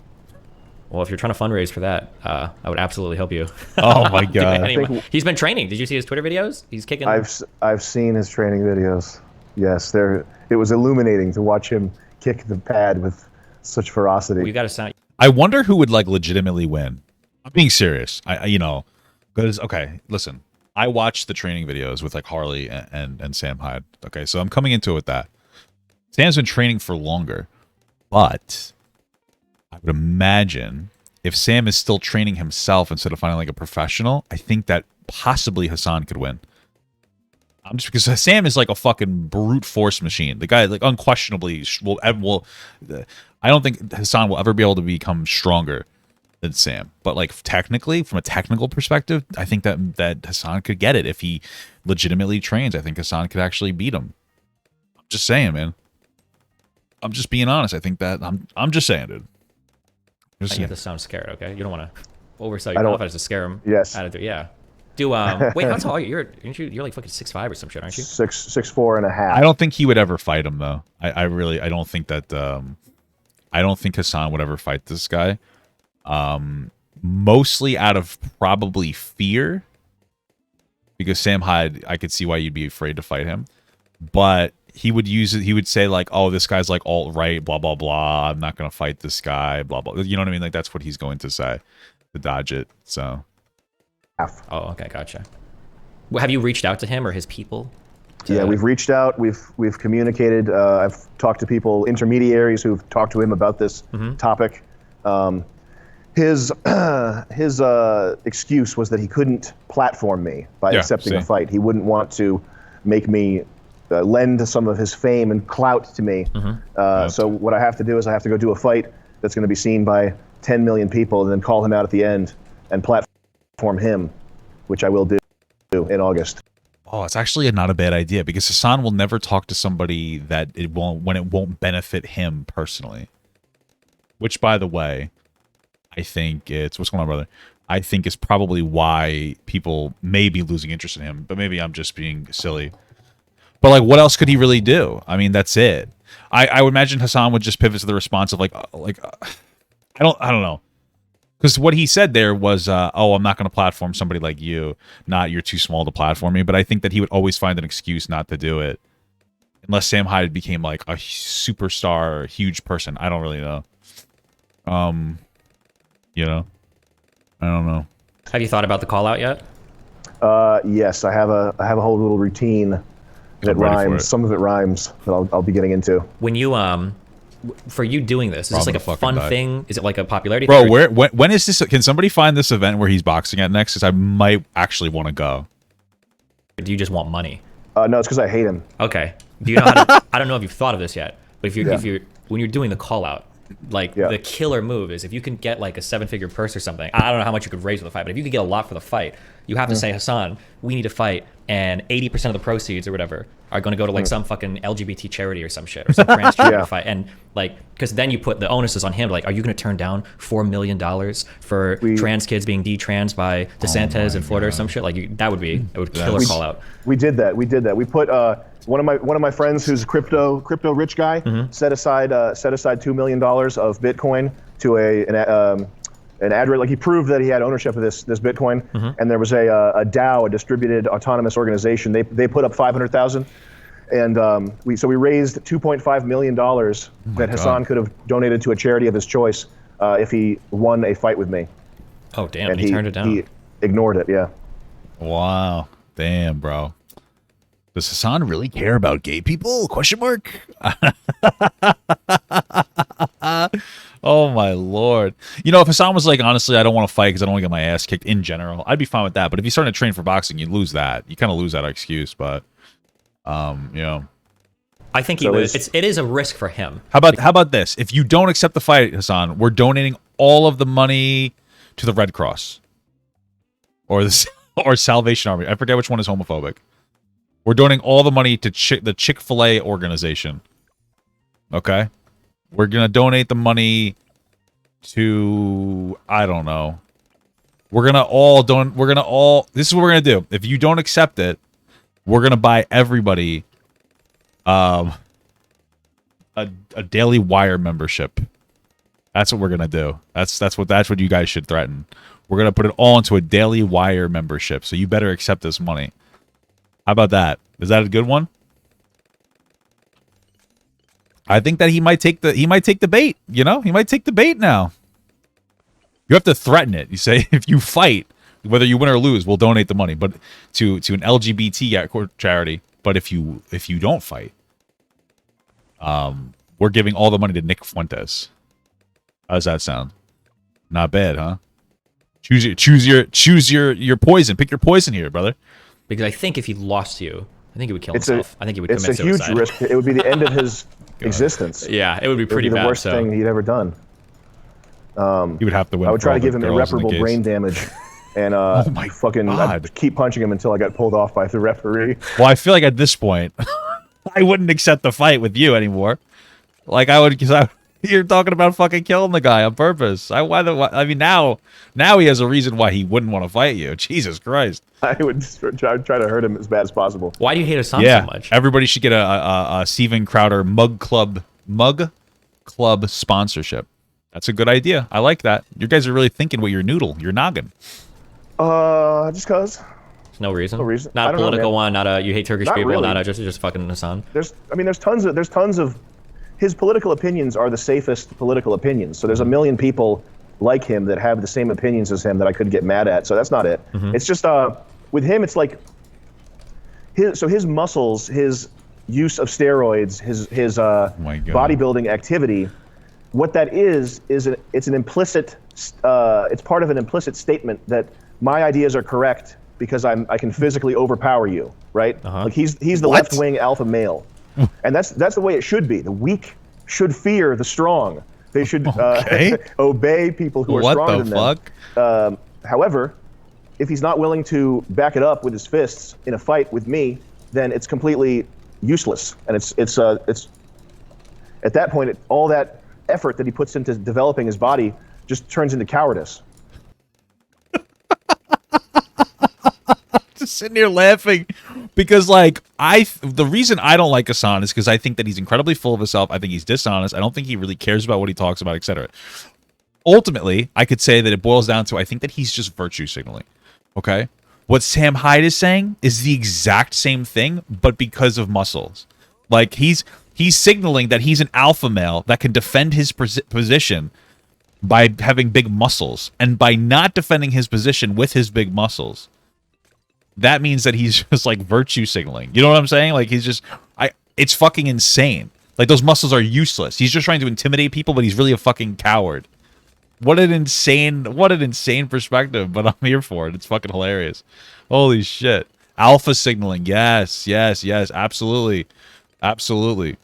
Well, if you're trying to fundraise for that, I would absolutely help you. Oh my god. Anyway, he's been training. Did you see his Twitter videos? He's kicking. I've seen his training videos. Yes, it was illuminating to watch him kick the pad with such ferocity. Well, you got to sound. I wonder who would like legitimately win. I'm being serious. Because okay, listen. I watched the training videos with like Harley and Sam Hyde. Okay, so I'm coming into it with that. Sam's been training for longer, but I would imagine if Sam is still training himself instead of finding like a professional, I think that possibly Hasan could win. Just because Sam is like a fucking brute force machine. The guy, like, unquestionably will. I don't think Hasan will ever be able to become stronger than Sam, but like technically, from a technical perspective, I think that Hasan could get it if he legitimately trains. I think Hasan could actually beat him. I'm just saying, man. I'm just being honest. I think that I'm just saying, dude. You have to sound scared, okay? You don't want to oversell your confidence to scare him. Yes. Out of it. Yeah. Wait, how tall are you? You're like fucking 6'5" or some shit, aren't you? 6'4.5". I don't think he would ever fight him though. I don't think that. I don't think Hasan would ever fight this guy. Mostly out of probably fear, because Sam Hyde, I could see why you'd be afraid to fight him, but he would use it. He would say like, "Oh, this guy's like alt-right, blah blah blah. I'm not gonna fight this guy, blah blah." You know what I mean? Like that's what he's going to say to dodge it. So. Oh, okay, gotcha. Well, have you reached out to him or his people? Yeah, we've reached out. We've communicated. I've talked to people, intermediaries who've talked to him about this topic. His excuse was that he couldn't platform me by accepting a fight. He wouldn't want to make me lend some of his fame and clout to me. So what I have to do is I have to go do a fight that's going to be seen by 10 million people, and then call him out at the end and platform him, which I will do in August. Oh, it's actually not a bad idea, because Hasan will never talk to somebody that it won't benefit him personally. Which, by the way, I think what's going on, brother? I think is probably why people may be losing interest in him, but maybe I'm just being silly. But like, what else could he really do? I mean, that's it. I would imagine Hasan would just pivot to the response of I don't know. Because what he said there was, oh, I'm not going to platform somebody like you. You're too small to platform me. But I think that he would always find an excuse not to do it. Unless Sam Hyde became like a superstar, huge person. I don't really know. You know? I don't know. Have you thought about the call out yet? Yes, I have a whole little routine that rhymes. Some of it rhymes that I'll be getting into. When you for you doing this, is this like a fun thing? Is it like a popularity thing? Bro, when is this? Can somebody find this event where he's boxing at next? Because I might actually want to go. Do you just want money? No, it's because I hate him. Okay. Do you know how to, I don't know if you've thought of this yet, But if you're when you're doing the call out, like the killer move is if you can get like a 7-figure purse or something. I don't know how much you could raise with the fight, but if you could get a lot for the fight, you have to say, Hasan, we need to fight, and 80% of the proceeds or whatever are going to go to like some fucking LGBT charity or some shit or some trans charity to fight. And like, because then you put the onus is on him. Like, are you going to turn down $4 million for trans kids being detrans by DeSantis in Florida or some shit? Like, that would be killer call out. We did that. We put one of my friends who's a crypto rich guy set aside $2 million of Bitcoin to an address. Like, he proved that he had ownership of this Bitcoin, and there was a DAO, a distributed autonomous organization. They put up 500,000, and we raised $2.5 million that Hasan could have donated to a charity of his choice if he won a fight with me. Oh damn! And he turned it down. He ignored it. Yeah. Wow. Damn, bro. Does Hasan really care about gay people? Question mark. Oh my lord. You know, if Hasan was like, honestly, I don't want to fight because I don't want to get my ass kicked in general, I'd be fine with that. But if you're starting to train for boxing, you lose that. You kind of lose that excuse. But, you know, I think he would. It is a risk for him. How about this? If you don't accept the fight, Hasan, we're donating all of the money to the Red Cross or Salvation Army. I forget which one is homophobic. We're donating all the money to the Chick-fil-A organization. Okay? We're going to donate the money to, I don't know. We're going to all, this is what we're going to do. If you don't accept it, we're going to buy everybody a Daily Wire membership. That's what we're going to do. That's what you guys should threaten. We're going to put it all into a Daily Wire membership. So you better accept this money. How about that? Is that a good one? I think that he might take the bait, you know? He might take the bait now. You have to threaten it. You say, if you fight, whether you win or lose, we'll donate the money, but to an LGBT charity. But if you don't fight, we're giving all the money to Nick Fuentes. How does that sound? Not bad, huh? Choose your poison. Pick your poison here, brother. Because I think if he lost you, I think he would kill himself. I think he would commit suicide. It's a huge risk. It would be the end of his existence. Yeah, it would be pretty bad. The worst thing he'd ever done. He would have to win. I would try to give him irreparable brain damage, and oh my fucking I'd keep punching him until I got pulled off by the referee. Well, I feel like at this point, I wouldn't accept the fight with you anymore. Like I would, because you're talking about fucking killing the guy on purpose. I mean, now he has a reason why he wouldn't want to fight you. Jesus Christ. I would try to hurt him as bad as possible. Why do you hate Hasan so much? Everybody should get a Steven Crowder mug club sponsorship. That's a good idea. I like that. You guys are really thinking with your noggin. Just cause. No reason. No reason. Not a political one. Not a you hate Turkish people. Really. Not a just fucking Hasan. There's tons of his political opinions are the safest political opinions. So there's a million people like him that have the same opinions as him that I couldn't get mad at. So that's not it. It's just with him, it's like his muscles, his use of steroids, his bodybuilding activity. What that is it's an implicit. It's part of an implicit statement that my ideas are correct because I can physically overpower you, right? Like he's the left-wing alpha male. And that's the way it should be. The weak should fear the strong. They should obey people who are stronger than them. What the fuck? However, if he's not willing to back it up with his fists in a fight with me, then it's completely useless. And it's at that point, all that effort that he puts into developing his body just turns into cowardice. Just sitting here laughing because the reason I don't like Hasan is because I think that he's incredibly full of himself. I think he's dishonest. I don't think he really cares about what he talks about, etc. Ultimately, I could say that it boils down to I think that he's just virtue signaling. Okay? What Sam Hyde is saying is the exact same thing, but because of muscles. Like he's signaling that he's an alpha male that can defend his position by having big muscles, and by not defending his position with his big muscles, that means that he's just like virtue signaling. You know what I'm saying? Like he's just, it's fucking insane. Like those muscles are useless. He's just trying to intimidate people, but he's really a fucking coward. What an insane perspective, but I'm here for it. It's fucking hilarious. Holy shit. Alpha signaling. Yes, absolutely. Absolutely.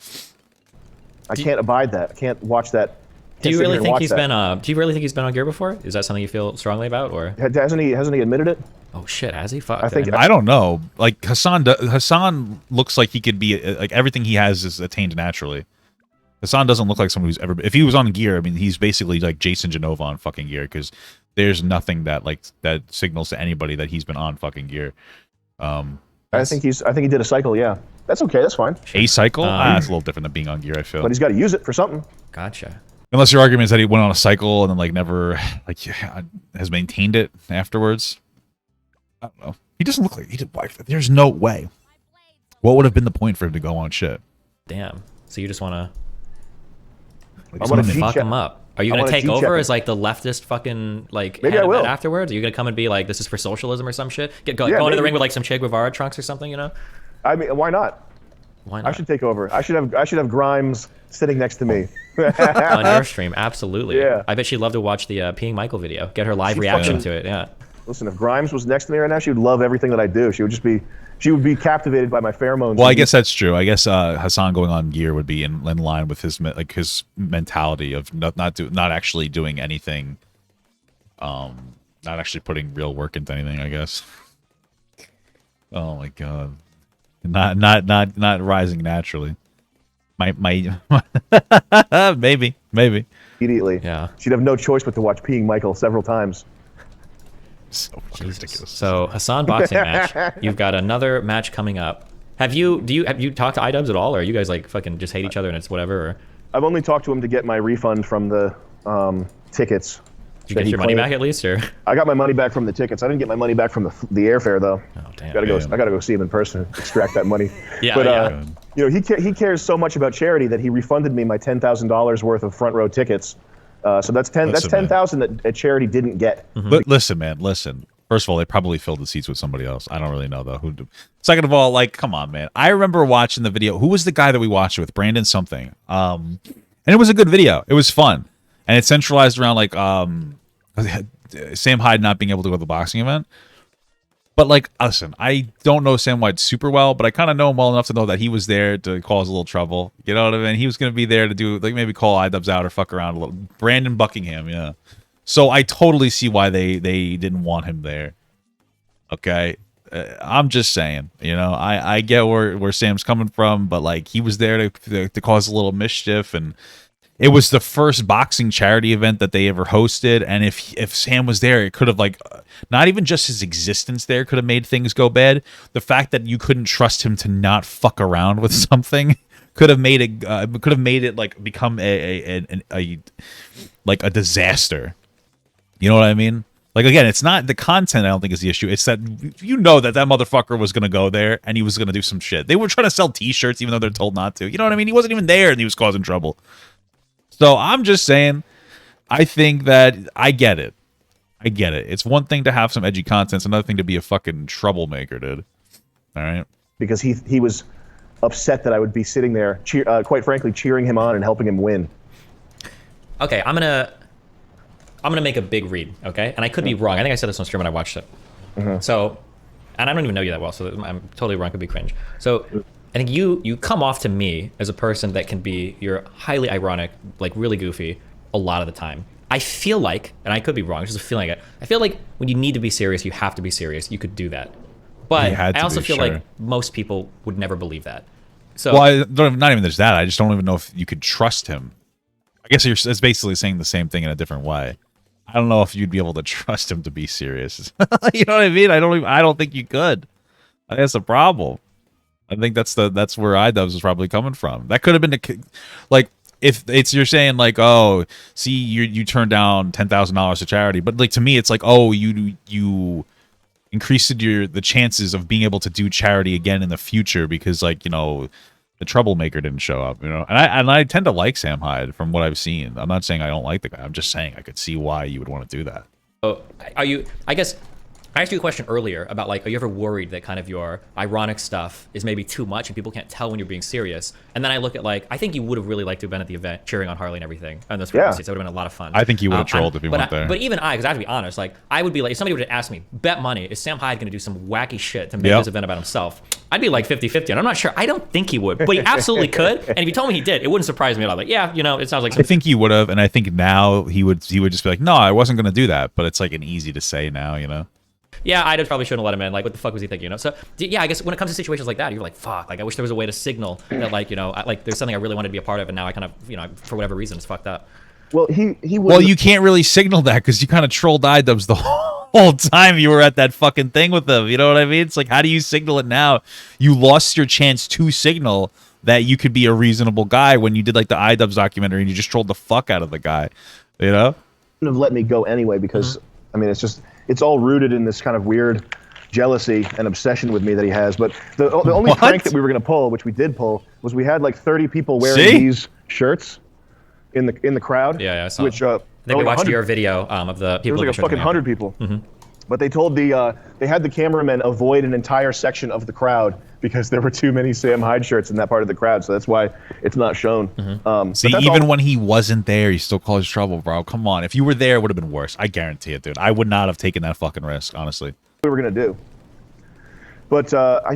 I can't abide that. I can't watch that. Do you really think he's been? Do you really think he's been on gear before? Is that something you feel strongly about, or hasn't he admitted it? Oh shit, has he? Fuck. I don't know. Like Hasan looks like he could be like everything he has is attained naturally. Hasan doesn't look like someone who's ever. If he was on gear, I mean, he's basically like Jason Genova on fucking gear because there's nothing that that signals to anybody that he's been on fucking gear. I think he did a cycle. Yeah, that's okay. That's fine. A cycle? That's a little different than being on gear. I feel. But he's got to use it for something. Gotcha. Unless your argument is that he went on a cycle and then like never has maintained it afterwards. I don't know. He doesn't look like he did. There's no way. What would have been the point for him to go on shit? Damn. So you just want to? I want to fuck him up. Are you gonna take over as like the leftist fucking like? Maybe I will. Afterwards, are you gonna come and be like, this is for socialism or some shit? Go into the ring with like some Che Guevara trunks or something, you know? I mean, why not? Why not? I should take over. I should have Grimes sitting next to me. On your stream, absolutely. Yeah. I bet she'd love to watch the Peeing Michael video. Get her live reaction to it. Yeah. Listen, if Grimes was next to me right now, she would love everything that I do. She would be captivated by my pheromones. Well, I guess that's true. I guess Hasan going on gear would be in line with his mentality of not actually doing anything, not actually putting real work into anything. I guess. Oh my god, not rising naturally. Maybe. Immediately. Yeah. She'd have no choice but to watch Peeing Michael several times. So ridiculous. So Hasan boxing match. You've got another match coming up. Have you talked to iDubbbz at all, or are you guys like fucking just hate each other and it's whatever? Or? I've only talked to him to get my refund from the tickets. Did you get your money back at least, or? I got my money back from the tickets. I didn't get my money back from the airfare though. Oh damn. I gotta go see him in person, extract that money. Yeah. But you know, he cares so much about charity that he refunded me my $10,000 worth of front row tickets. So that's 10,000 that a charity didn't get. Mm-hmm. Listen, man. Listen. First of all, they probably filled the seats with somebody else. I don't really know though. Second of all, like, come on, man. I remember watching the video. Who was the guy that we watched it with? Brandon something. And it was a good video. It was fun, and it centralized around like Sam Hyde not being able to go to the boxing event. But like, listen, I don't know Sam Hyde super well, but I kind of know him well enough to know that he was there to cause a little trouble. You know what I mean? He was going to be there to do like maybe call iDubbbz out or fuck around a little. Brandon Buckingham, yeah. So I totally see why they didn't want him there. Okay, I'm just saying, you know, I get where Sam's coming from, but like he was there to cause a little mischief, and it was the first boxing charity event that they ever hosted. And if Sam was there, it could have like not even just his existence there could have made things go bad. The fact that you couldn't trust him to not fuck around with something could have made it like become a disaster. You know what I mean? Like, again, it's not the content I don't think is the issue. It's that you know that motherfucker was going to go there and he was going to do some shit. They were trying to sell T-shirts even though they're told not to. You know what I mean? He wasn't even there and he was causing trouble. So I'm just saying, I think that I get it. I get it. It's one thing to have some edgy content. It's another thing to be a fucking troublemaker, dude. All right? Because he was upset that I would be sitting there, quite frankly, cheering him on and helping him win. Okay, I'm gonna make a big read, okay? And I could be wrong. I think I said this on stream when I watched it. So, and I don't even know you that well, so I'm totally wrong. Could be cringe. So, I think you come off to me as a person that can be, you're highly ironic, like really goofy, a lot of the time. I feel like, and I could be wrong, it's just a feeling. I feel like when you need to be serious, you have to be serious. You could do that, but I also feel like most people would never believe that. So, well, not even there's that. I just don't even know if you could trust him. I guess it's basically saying the same thing in a different way. I don't know if you'd be able to trust him to be serious. You know what I mean? I don't think you could. I think that's the problem. I think that's where iDubbbz is probably coming from. That could have been like if it's you're saying like, oh, see, you turned down $10,000 to charity, but like to me it's like, oh, you increased the chances of being able to do charity again in the future because like, you know, the troublemaker didn't show up, you know. And I tend to like Sam Hyde from what I've seen. I'm not saying I don't like the guy. I'm just saying I could see why you would want to do that. are you? I guess I asked you a question earlier about like, are you ever worried that kind of your ironic stuff is maybe too much and people can't tell when you're being serious? And then I look at like, I think you would have really liked to have been at the event cheering on Harley and everything. And those frequencies, that would have been a lot of fun. I think you would have trolled if you went there. But even because I have to be honest, like I would be like, if somebody would have asked me, bet money, is Sam Hyde going to do some wacky shit to make this event about himself? I'd be like 50-50, and I'm not sure. I don't think he would, but he absolutely could. And if you told me he did, it wouldn't surprise me at all. Like, yeah, you know, it sounds like. I think he would have, and I think now he would just be like, no, I wasn't going to do that. But it's like an easy to say now, you know. Yeah, I probably shouldn't have let him in. Like, what the fuck was he thinking? You know. So yeah, I guess when it comes to situations like that, you're like, fuck. Like, I wish there was a way to signal that, like, you know, like there's something I really wanted to be a part of, and now I kind of, you know, for whatever reason, it's fucked up. Well, he well, you can't really signal that because you kind of trolled iDubbbz the whole time you were at that fucking thing with them. You know what I mean? It's like, how do you signal it now? You lost your chance to signal that you could be a reasonable guy when you did like the iDubbbz documentary and you just trolled the fuck out of the guy. You know? Wouldn't have let me go anyway because I mean, it's all rooted in this kind of weird jealousy and obsession with me that he has. But the only prank that we were going to pull, which we did pull, was we had like 30 people wearing these shirts in the crowd. Yeah, I saw. Which they watched your video of the people. There was like a fucking 100 people. But they told they had the cameramen avoid an entire section of the crowd because there were too many Sam Hyde shirts in that part of the crowd. So that's why it's not shown. See, even when he wasn't there, he still caused trouble, bro. Come on. If you were there, it would have been worse. I guarantee it, dude. I would not have taken that fucking risk, honestly. We were going to do. But I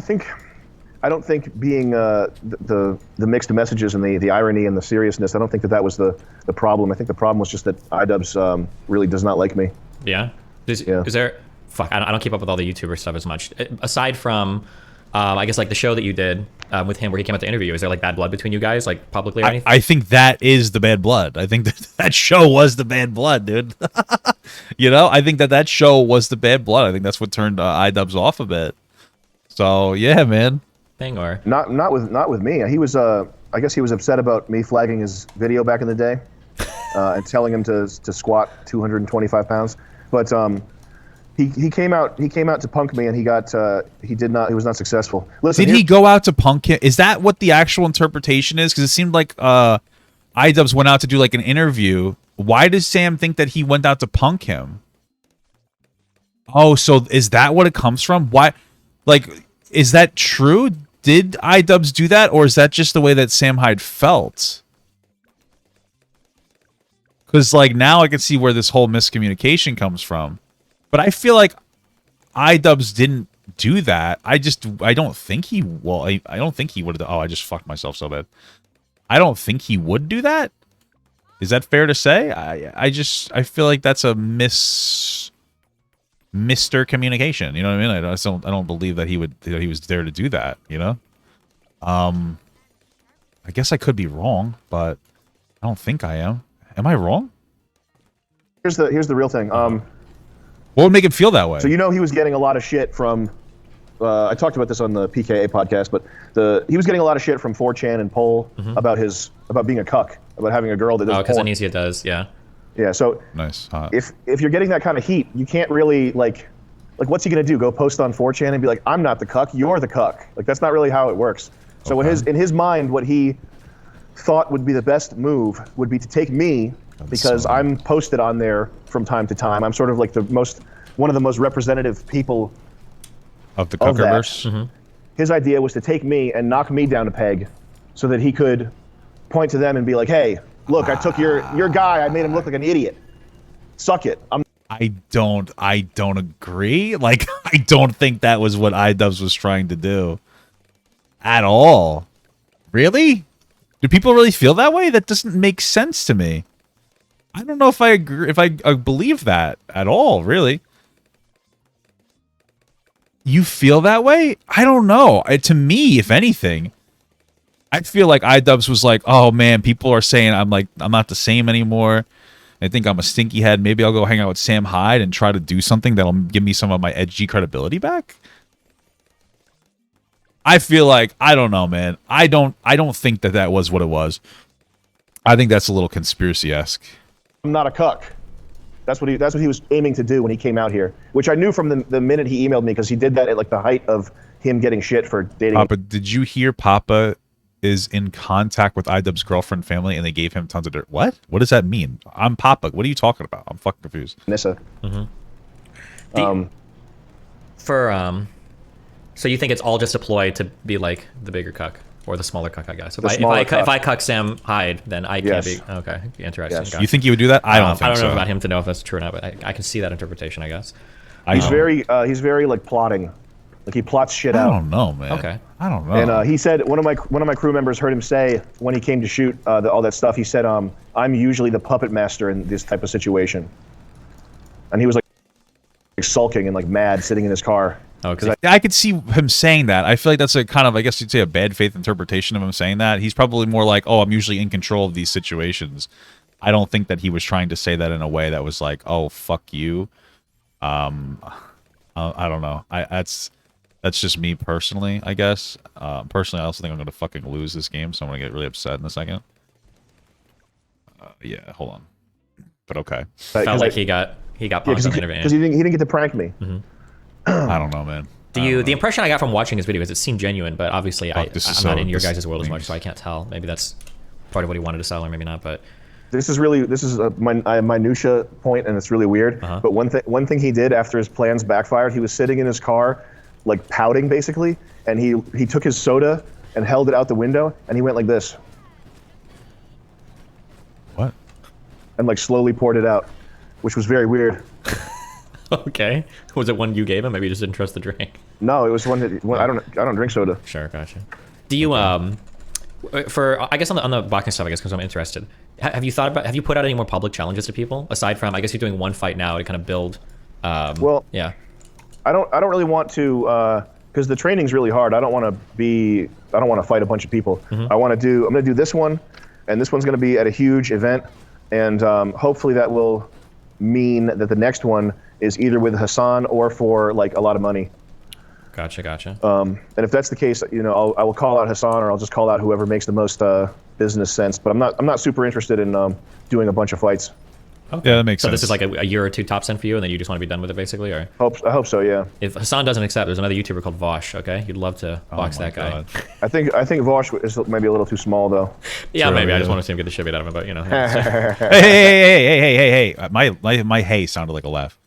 don't think being the mixed messages and the irony and the seriousness, I don't think that was the problem. I think the problem was just that iDubbbz really does not like me. Yeah? Is there... Fuck, I don't keep up with all the YouTuber stuff as much. Aside from, I guess, like the show that you did with him where he came out to interview, is there like bad blood between you guys, like publicly or anything? I think that is the bad blood. I think that show was the bad blood, dude. You know? I think that show was the bad blood. I think that's what turned iDubbbz off a bit. So, yeah, man. Thing or not with me. He was I guess he was upset about me flagging his video back in the day and telling him to squat 225 pounds. But he came out to punk me and he was not successful. Listen, did he go out to punk him? Is that what the actual interpretation is? Because it seemed like iDubbbz went out to do like an interview. Why does Sam think that he went out to punk him? Oh, so is that what it comes from? Why? Like, is that true? Did iDubbbz do that, or is that just the way that Sam Hyde felt? Because, like, now I can see where this whole miscommunication comes from. But I feel like iDubbbz didn't do that. I don't think he... Well, I don't think he would have... Oh, I just fucked myself so bad. I don't think he would do that. Is that fair to say? I feel like that's a Mr. Communication, you know what I mean? I don't believe that he was there to do that, you know? I guess I could be wrong, but I don't think I am. Am I wrong? Here's the real thing. What would make him feel that way? So you know he was getting a lot of shit from I talked about this on the PKA podcast, but he was getting a lot of shit from 4chan and Poll about being a cuck, about having a girl that does because porn. Anesia does, yeah. Yeah, so nice. If you're getting that kind of heat, you can't really like what's he gonna do? Go post on 4chan and be like, I'm not the cuck, you're the cuck. Like that's not really how it works. So in his mind, what he thought would be the best move would be to take me because I'm posted on there from time to time. I'm sort of like one of the most representative people of the cuckerverse. His idea was to take me and knock me down a peg so that he could point to them and be like, hey, look, I took your guy, I made him look like an idiot. Suck it. I don't agree. Like, I don't think that was what iDubbbz was trying to do. At all. Really? Do people really feel that way? That doesn't make sense to me. I don't know if I agree, if I believe that at all, really. You feel that way? I don't know. To me, if anything, I feel like iDubbbz was like, oh man, people are saying I'm not the same anymore. I think I'm a stinky head. Maybe I'll go hang out with Sam Hyde and try to do something that'll give me some of my edgy credibility back. I feel like, I don't know, man. I don't think that was what it was. I think that's a little conspiracy-esque. I'm not a cuck. That's what he was aiming to do when he came out here, which I knew from the minute he emailed me because he did that at like the height of him getting shit for dating. Papa, did you hear Papa is in contact with iDubbbz's girlfriend family and they gave him tons of dirt? What? What does that mean? I'm Papa. What are you talking about? I'm fucking confused. Nissa. For so you think it's all just a ploy to be like the bigger cuck or the smaller cuck, I guess. If I cuck Sam Hyde, then I can't be. Okay, interesting. Yes. Gotcha. You think he would do that? I don't think so. I don't know about him to know if that's true or not, but I can see that interpretation, I guess. He's very like plotting. Like he plots shit out. I don't know, man. Okay. I don't know. And he said one of my crew members heard him say when he came to shoot all that stuff. He said, "I'm usually the puppet master in this type of situation," and he was like sulking and like mad, sitting in his car. Okay. I could see him saying that. I feel like that's a kind of, I guess you'd say, a bad faith interpretation of him saying that. He's probably more like, oh, I'm usually in control of these situations. I don't think that he was trying to say that in a way that was like, oh, fuck you. I don't know. That's just me personally, I guess. Personally, I also think I'm going to fucking lose this game, so I'm going to get really upset in a second. Yeah, hold on. But okay. Felt like he got punked on the interview. Because he didn't get to prank me. Mm-hmm. I don't know, man. The impression I got from watching his video is it seemed genuine, but obviously I'm not in your guys' world as much, so I can't tell. Maybe that's part of what he wanted to sell, or maybe not. But this is a minutia point, and it's really weird. But one thing he did after his plans backfired, he was sitting in his car, like pouting basically, and he took his soda and held it out the window, and he went like this. What? And like slowly poured it out, which was very weird. Okay. Was it one you gave him? Maybe you just didn't trust the drink. No, it was one that I don't drink soda. Sure, gotcha. Do you for I guess on the boxing stuff, I guess because I'm interested. Have you put out any more public challenges to people aside from, I guess you're doing one fight now to kind of build? Well, yeah. I don't really want to because the training's really hard. I don't want to fight a bunch of people. Mm-hmm. I'm going to do this one, and this one's going to be at a huge event, and hopefully that will mean that the next one is either with Hasan or for like a lot of money. Gotcha. And if that's the case, I will call out Hasan, or I'll just call out whoever makes the most business sense. But I'm not super interested in doing a bunch of fights. Okay. Yeah, that makes sense. So this is like a year or two tops in for you, and then you just want to be done with it, basically, or? I hope so. Yeah. If Hasan doesn't accept, there's another YouTuber called Vosh. Okay, you'd love to box that guy. God. I think Vosh is maybe a little too small though. Yeah, maybe. I just want to see him get the shit beat out of him, but Hey. My hey sounded like a laugh.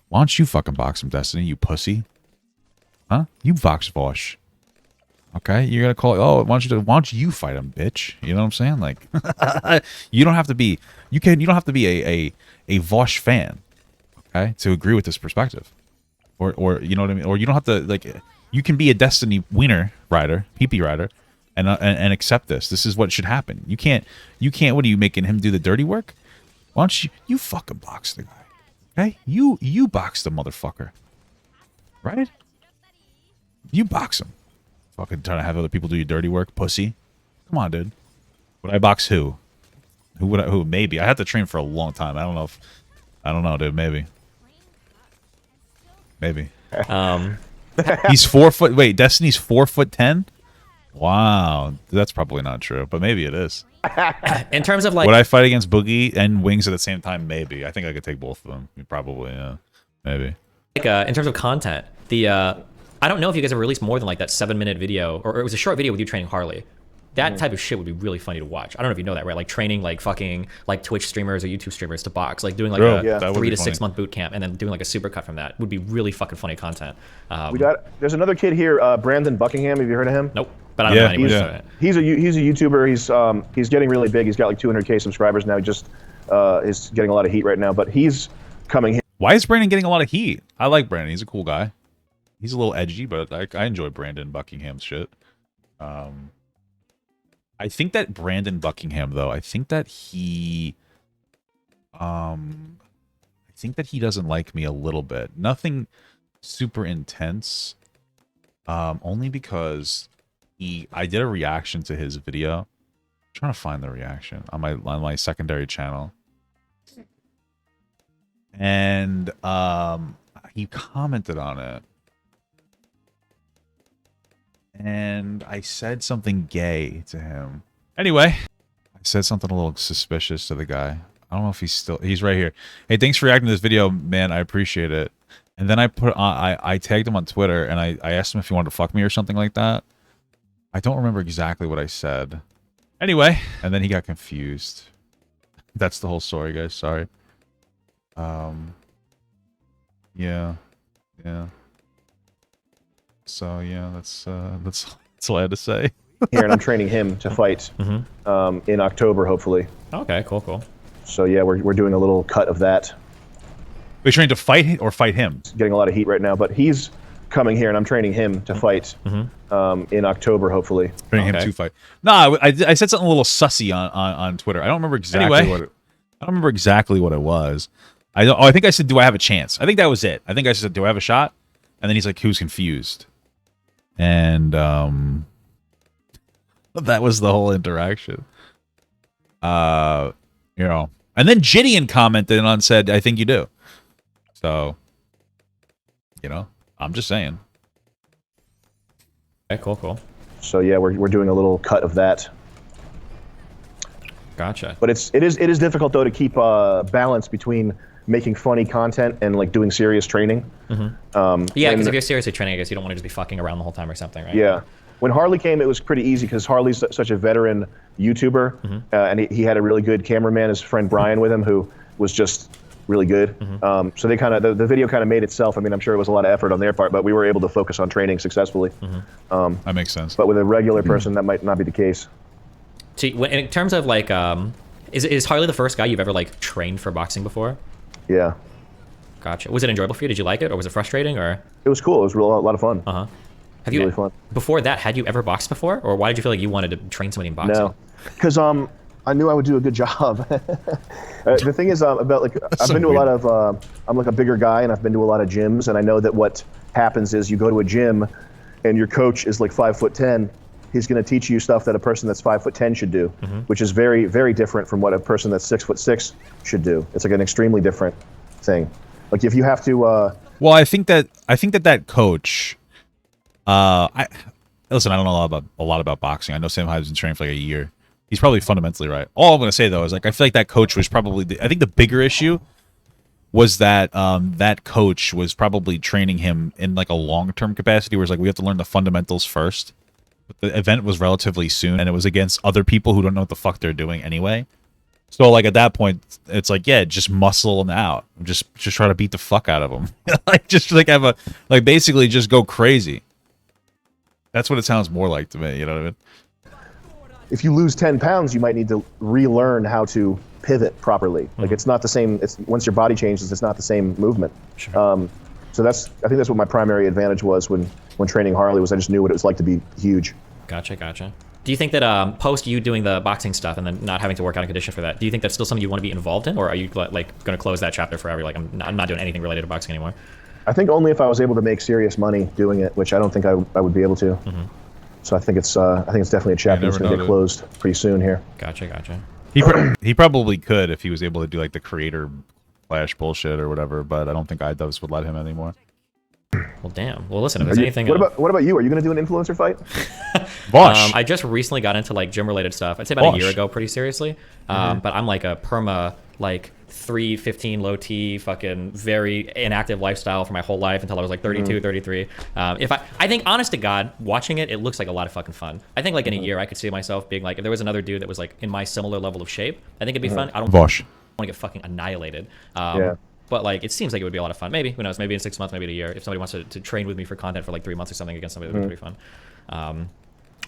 Why don't you fucking box him, Destiny, you pussy? Huh? You box Vosh. Okay? You're gonna call it, oh, why don't you fight him, bitch? You know what I'm saying? Like you don't have to be a Vosh fan, okay, to agree with this perspective. Or you know what I mean? Or you don't have to, like, you can be a Destiny wiener rider, PP rider, and accept this. This is what should happen. You can't what are you making him do the dirty work? Why don't you fucking box the guy? Okay? You box the motherfucker. Right? You box him. Fucking trying to have other people do your dirty work, pussy. Come on, dude. Would I box who? Who? Maybe. I had to train for a long time. I don't know, dude. Maybe. He's 4 foot. Wait, Destiny's 4'10"? Wow, that's probably not true, but maybe it is. In terms of like, would I fight against Boogie and Wings at the same time? Maybe. I think I could take both of them. Probably, yeah. Maybe. Like, in terms of content, I don't know if you guys ever released more than like that 7-minute video, or it was a short video with you training Harley. That type of shit would be really funny to watch. I don't know if you know that, right? Like training like fucking like Twitch streamers or YouTube streamers to box, like doing like a 3 to 6 month boot camp, and then doing like a supercut from that would be really fucking funny content. There's another kid here, Brandon Buckingham. Have you heard of him? Nope. But I don't know anyone. He's a YouTuber. He's getting really big. He's got like 200K subscribers now. He just is getting a lot of heat right now. But he's coming here. Why is Brandon getting a lot of heat? I like Brandon. He's a cool guy. He's a little edgy, but I enjoy Brandon Buckingham's shit. I think that Brandon Buckingham, though, I think that he doesn't like me a little bit. Nothing super intense. Only because I did a reaction to his video. I'm trying to find the reaction on my secondary channel. And he commented on it. And I said something gay to him. Anyway, I said something a little suspicious to the guy. I don't know if he's right here. Hey, thanks for reacting to this video, man. I appreciate it. And then I tagged him on Twitter, and I asked him if he wanted to fuck me or something like that. I don't remember exactly what I said. Anyway, and then he got confused. That's the whole story, guys. Sorry. Yeah. So yeah, that's all I had to say. Here, and I'm training him to fight in October, hopefully. Okay, cool. So yeah, we're doing a little cut of that. We're trying to fight or fight him. It's getting a lot of heat right now, but he's coming here, and I'm training him to fight in October, hopefully. Training him to fight. No, I said something a little sussy on Twitter. I don't remember exactly what it was. I think I said, "Do I have a chance?" I think that was it. I think I said, "Do I have a shot?" And then he's like, "Who's confused?" And that was the whole interaction. And then Gideon commented and said, "I think you do." So, I'm just saying. Okay, cool. So yeah, we're doing a little cut of that. Gotcha. But it is difficult though to keep balance between making funny content and like doing serious training. Yeah, because if you're seriously training, I guess you don't want to just be fucking around the whole time or something, right? Yeah. When Harley came, it was pretty easy because Harley's such a veteran YouTuber, and he had a really good cameraman, his friend Brian, with him, who was just really good. So they the video kind of made itself. I mean, I'm sure it was a lot of effort on their part, but we were able to focus on training successfully. That makes sense. But with a regular person, that might not be the case. See, in terms of like, is Harley the first guy you've ever like trained for boxing before? Yeah. Gotcha. Was it enjoyable for you? Did you like it, or was it frustrating, or? It was cool. It was a lot of fun. Have you really fun. Before that? Had you ever boxed before, or why did you feel like you wanted to train somebody in boxing? No, because I knew I would do a good job. The thing is about like I've been to a lot of I'm like a bigger guy, and I've been to a lot of gyms, and I know that what happens is you go to a gym, and your coach is like 5'10". He's going to teach you stuff that a person that's 5'10" should do, which is very, very different from what a person that's 6'6" should do. It's like an extremely different thing. Like if you have to. Well, I think that coach. Listen, I don't know a lot about boxing. I know Sam Hyde's been training for like a year. He's probably fundamentally right. All I'm going to say though is like I feel like that coach was probably. I think the bigger issue was that that coach was probably training him in like a long-term capacity, where it's like we have to learn the fundamentals first. But the event was relatively soon, and it was against other people who don't know what the fuck they're doing anyway. So like at that point, it's like just muscle them out, just try to beat the fuck out of them, basically just go crazy. That's what it sounds more like to me. You know what I mean? If you lose 10 pounds, you might need to relearn how to pivot properly. Like it's not the same. Once your body changes, it's not the same movement. Sure. So I think that's what my primary advantage was when training Harley, was I just knew what it was like to be huge. Gotcha. Do you think that post you doing the boxing stuff and then not having to work out a condition for that, do you think that's still something you want to be involved in, or are you like going to close that chapter forever? Like I'm not doing anything related to boxing anymore. I think only if I was able to make serious money doing it, which I don't think I would be able to. So I think it's definitely a chapter that's going to get closed pretty soon here. Gotcha. He probably could if he was able to do like the creator flash bullshit or whatever, but I don't think iDubbbz would let him anymore. Well, damn. Well, listen, if there's anything... What about you? Are you going to do an influencer fight? Vosh. I just recently got into like gym-related stuff. I'd say about a year ago, pretty seriously. But I'm like a perma, like 315 low T, fucking very inactive lifestyle for my whole life until I was like 32, 33. I think, honest to God, watching it looks like a lot of fucking fun. I think like in a year, I could see myself being like, if there was another dude that was like in my similar level of shape, I think it'd be fun. I don't want to get fucking annihilated. But like, it seems like it would be a lot of fun. Maybe, who knows? Maybe in 6 months, maybe in a year. If somebody wants to train with me for content for like 3 months or something against somebody, that would be pretty fun.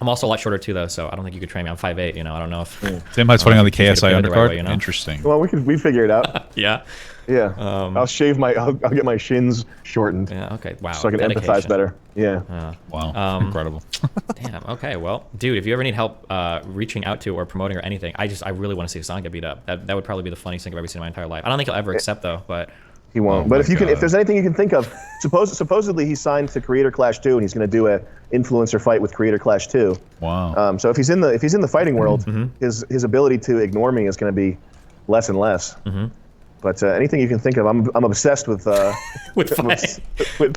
I'm also a lot shorter too, though, so I don't think you could train me. I'm 5'8", you know. I don't know if... Same Hyde's fighting on the KSI undercard? Way, Interesting. Well, we figure it out. Yeah? Yeah. I'll get my shins shortened. Yeah, okay. Wow. So I can empathize better. Yeah. Wow. Incredible. Damn. Okay. Well, dude, if you ever need help reaching out to or promoting or anything, I really want to see Hasan get beat up. That would probably be the funniest thing I've ever seen in my entire life. I don't think he'll ever accept, though, but... He won't. But if there's anything you can think of, supposedly he signed to Creator Clash 2, and he's going to do a influencer fight with Creator Clash 2. Wow. So if he's in the fighting world, his ability to ignore me is going to be less and less. But anything you can think of, I'm obsessed with with fight.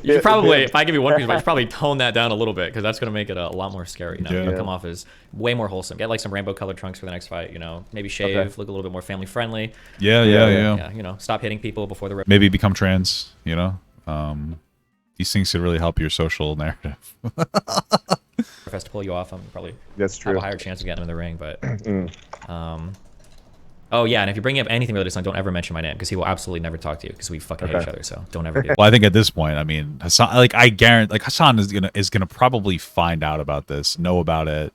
You probably, if I give you one piece, I should probably tone that down a little bit, because that's going to make it a lot more scary. You know, it'll come off as way more wholesome. Get like some rainbow colored trunks for the next fight. You know, maybe shave, look a little bit more family friendly. Yeah. You know, stop hitting people before the... Maybe become trans. You know, these things could really help your social narrative. Has to pull you off, I'm probably... That's true. Have a higher chance of getting him in the ring, but... Oh yeah, and if you bring up anything related to Hasan, don't ever mention my name because he will absolutely never talk to you because we fucking hate each other. So don't ever do it. Well, I think at this point, I mean, Hasan, like I guarantee, like Hasan is gonna probably find out about this, know about it.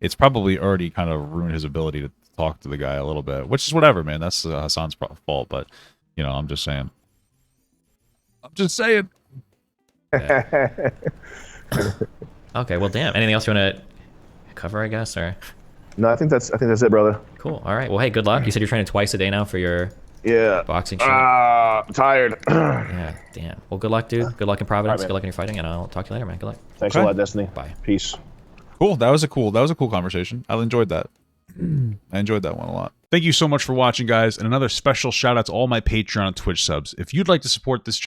It's probably already kind of ruined his ability to talk to the guy a little bit, which is whatever, man. That's Hasan's fault, but you know, I'm just saying. I'm just saying. Yeah. Okay, well, damn. Anything else you want to cover, I guess, or? No, I think that's it, brother. Cool. All right. Well, hey, good luck. You said you're training twice a day now for your boxing shit. Tired. Yeah, damn. Well, good luck, dude. Good luck in Providence. Right, good luck in your fighting, and I'll talk to you later, man. Good luck. Thanks a lot, Destiny. Bye. Peace. Cool. That was a cool conversation. I enjoyed that. I enjoyed that one a lot. Thank you so much for watching, guys, and another special shout out to all my Patreon and Twitch subs. If you'd like to support this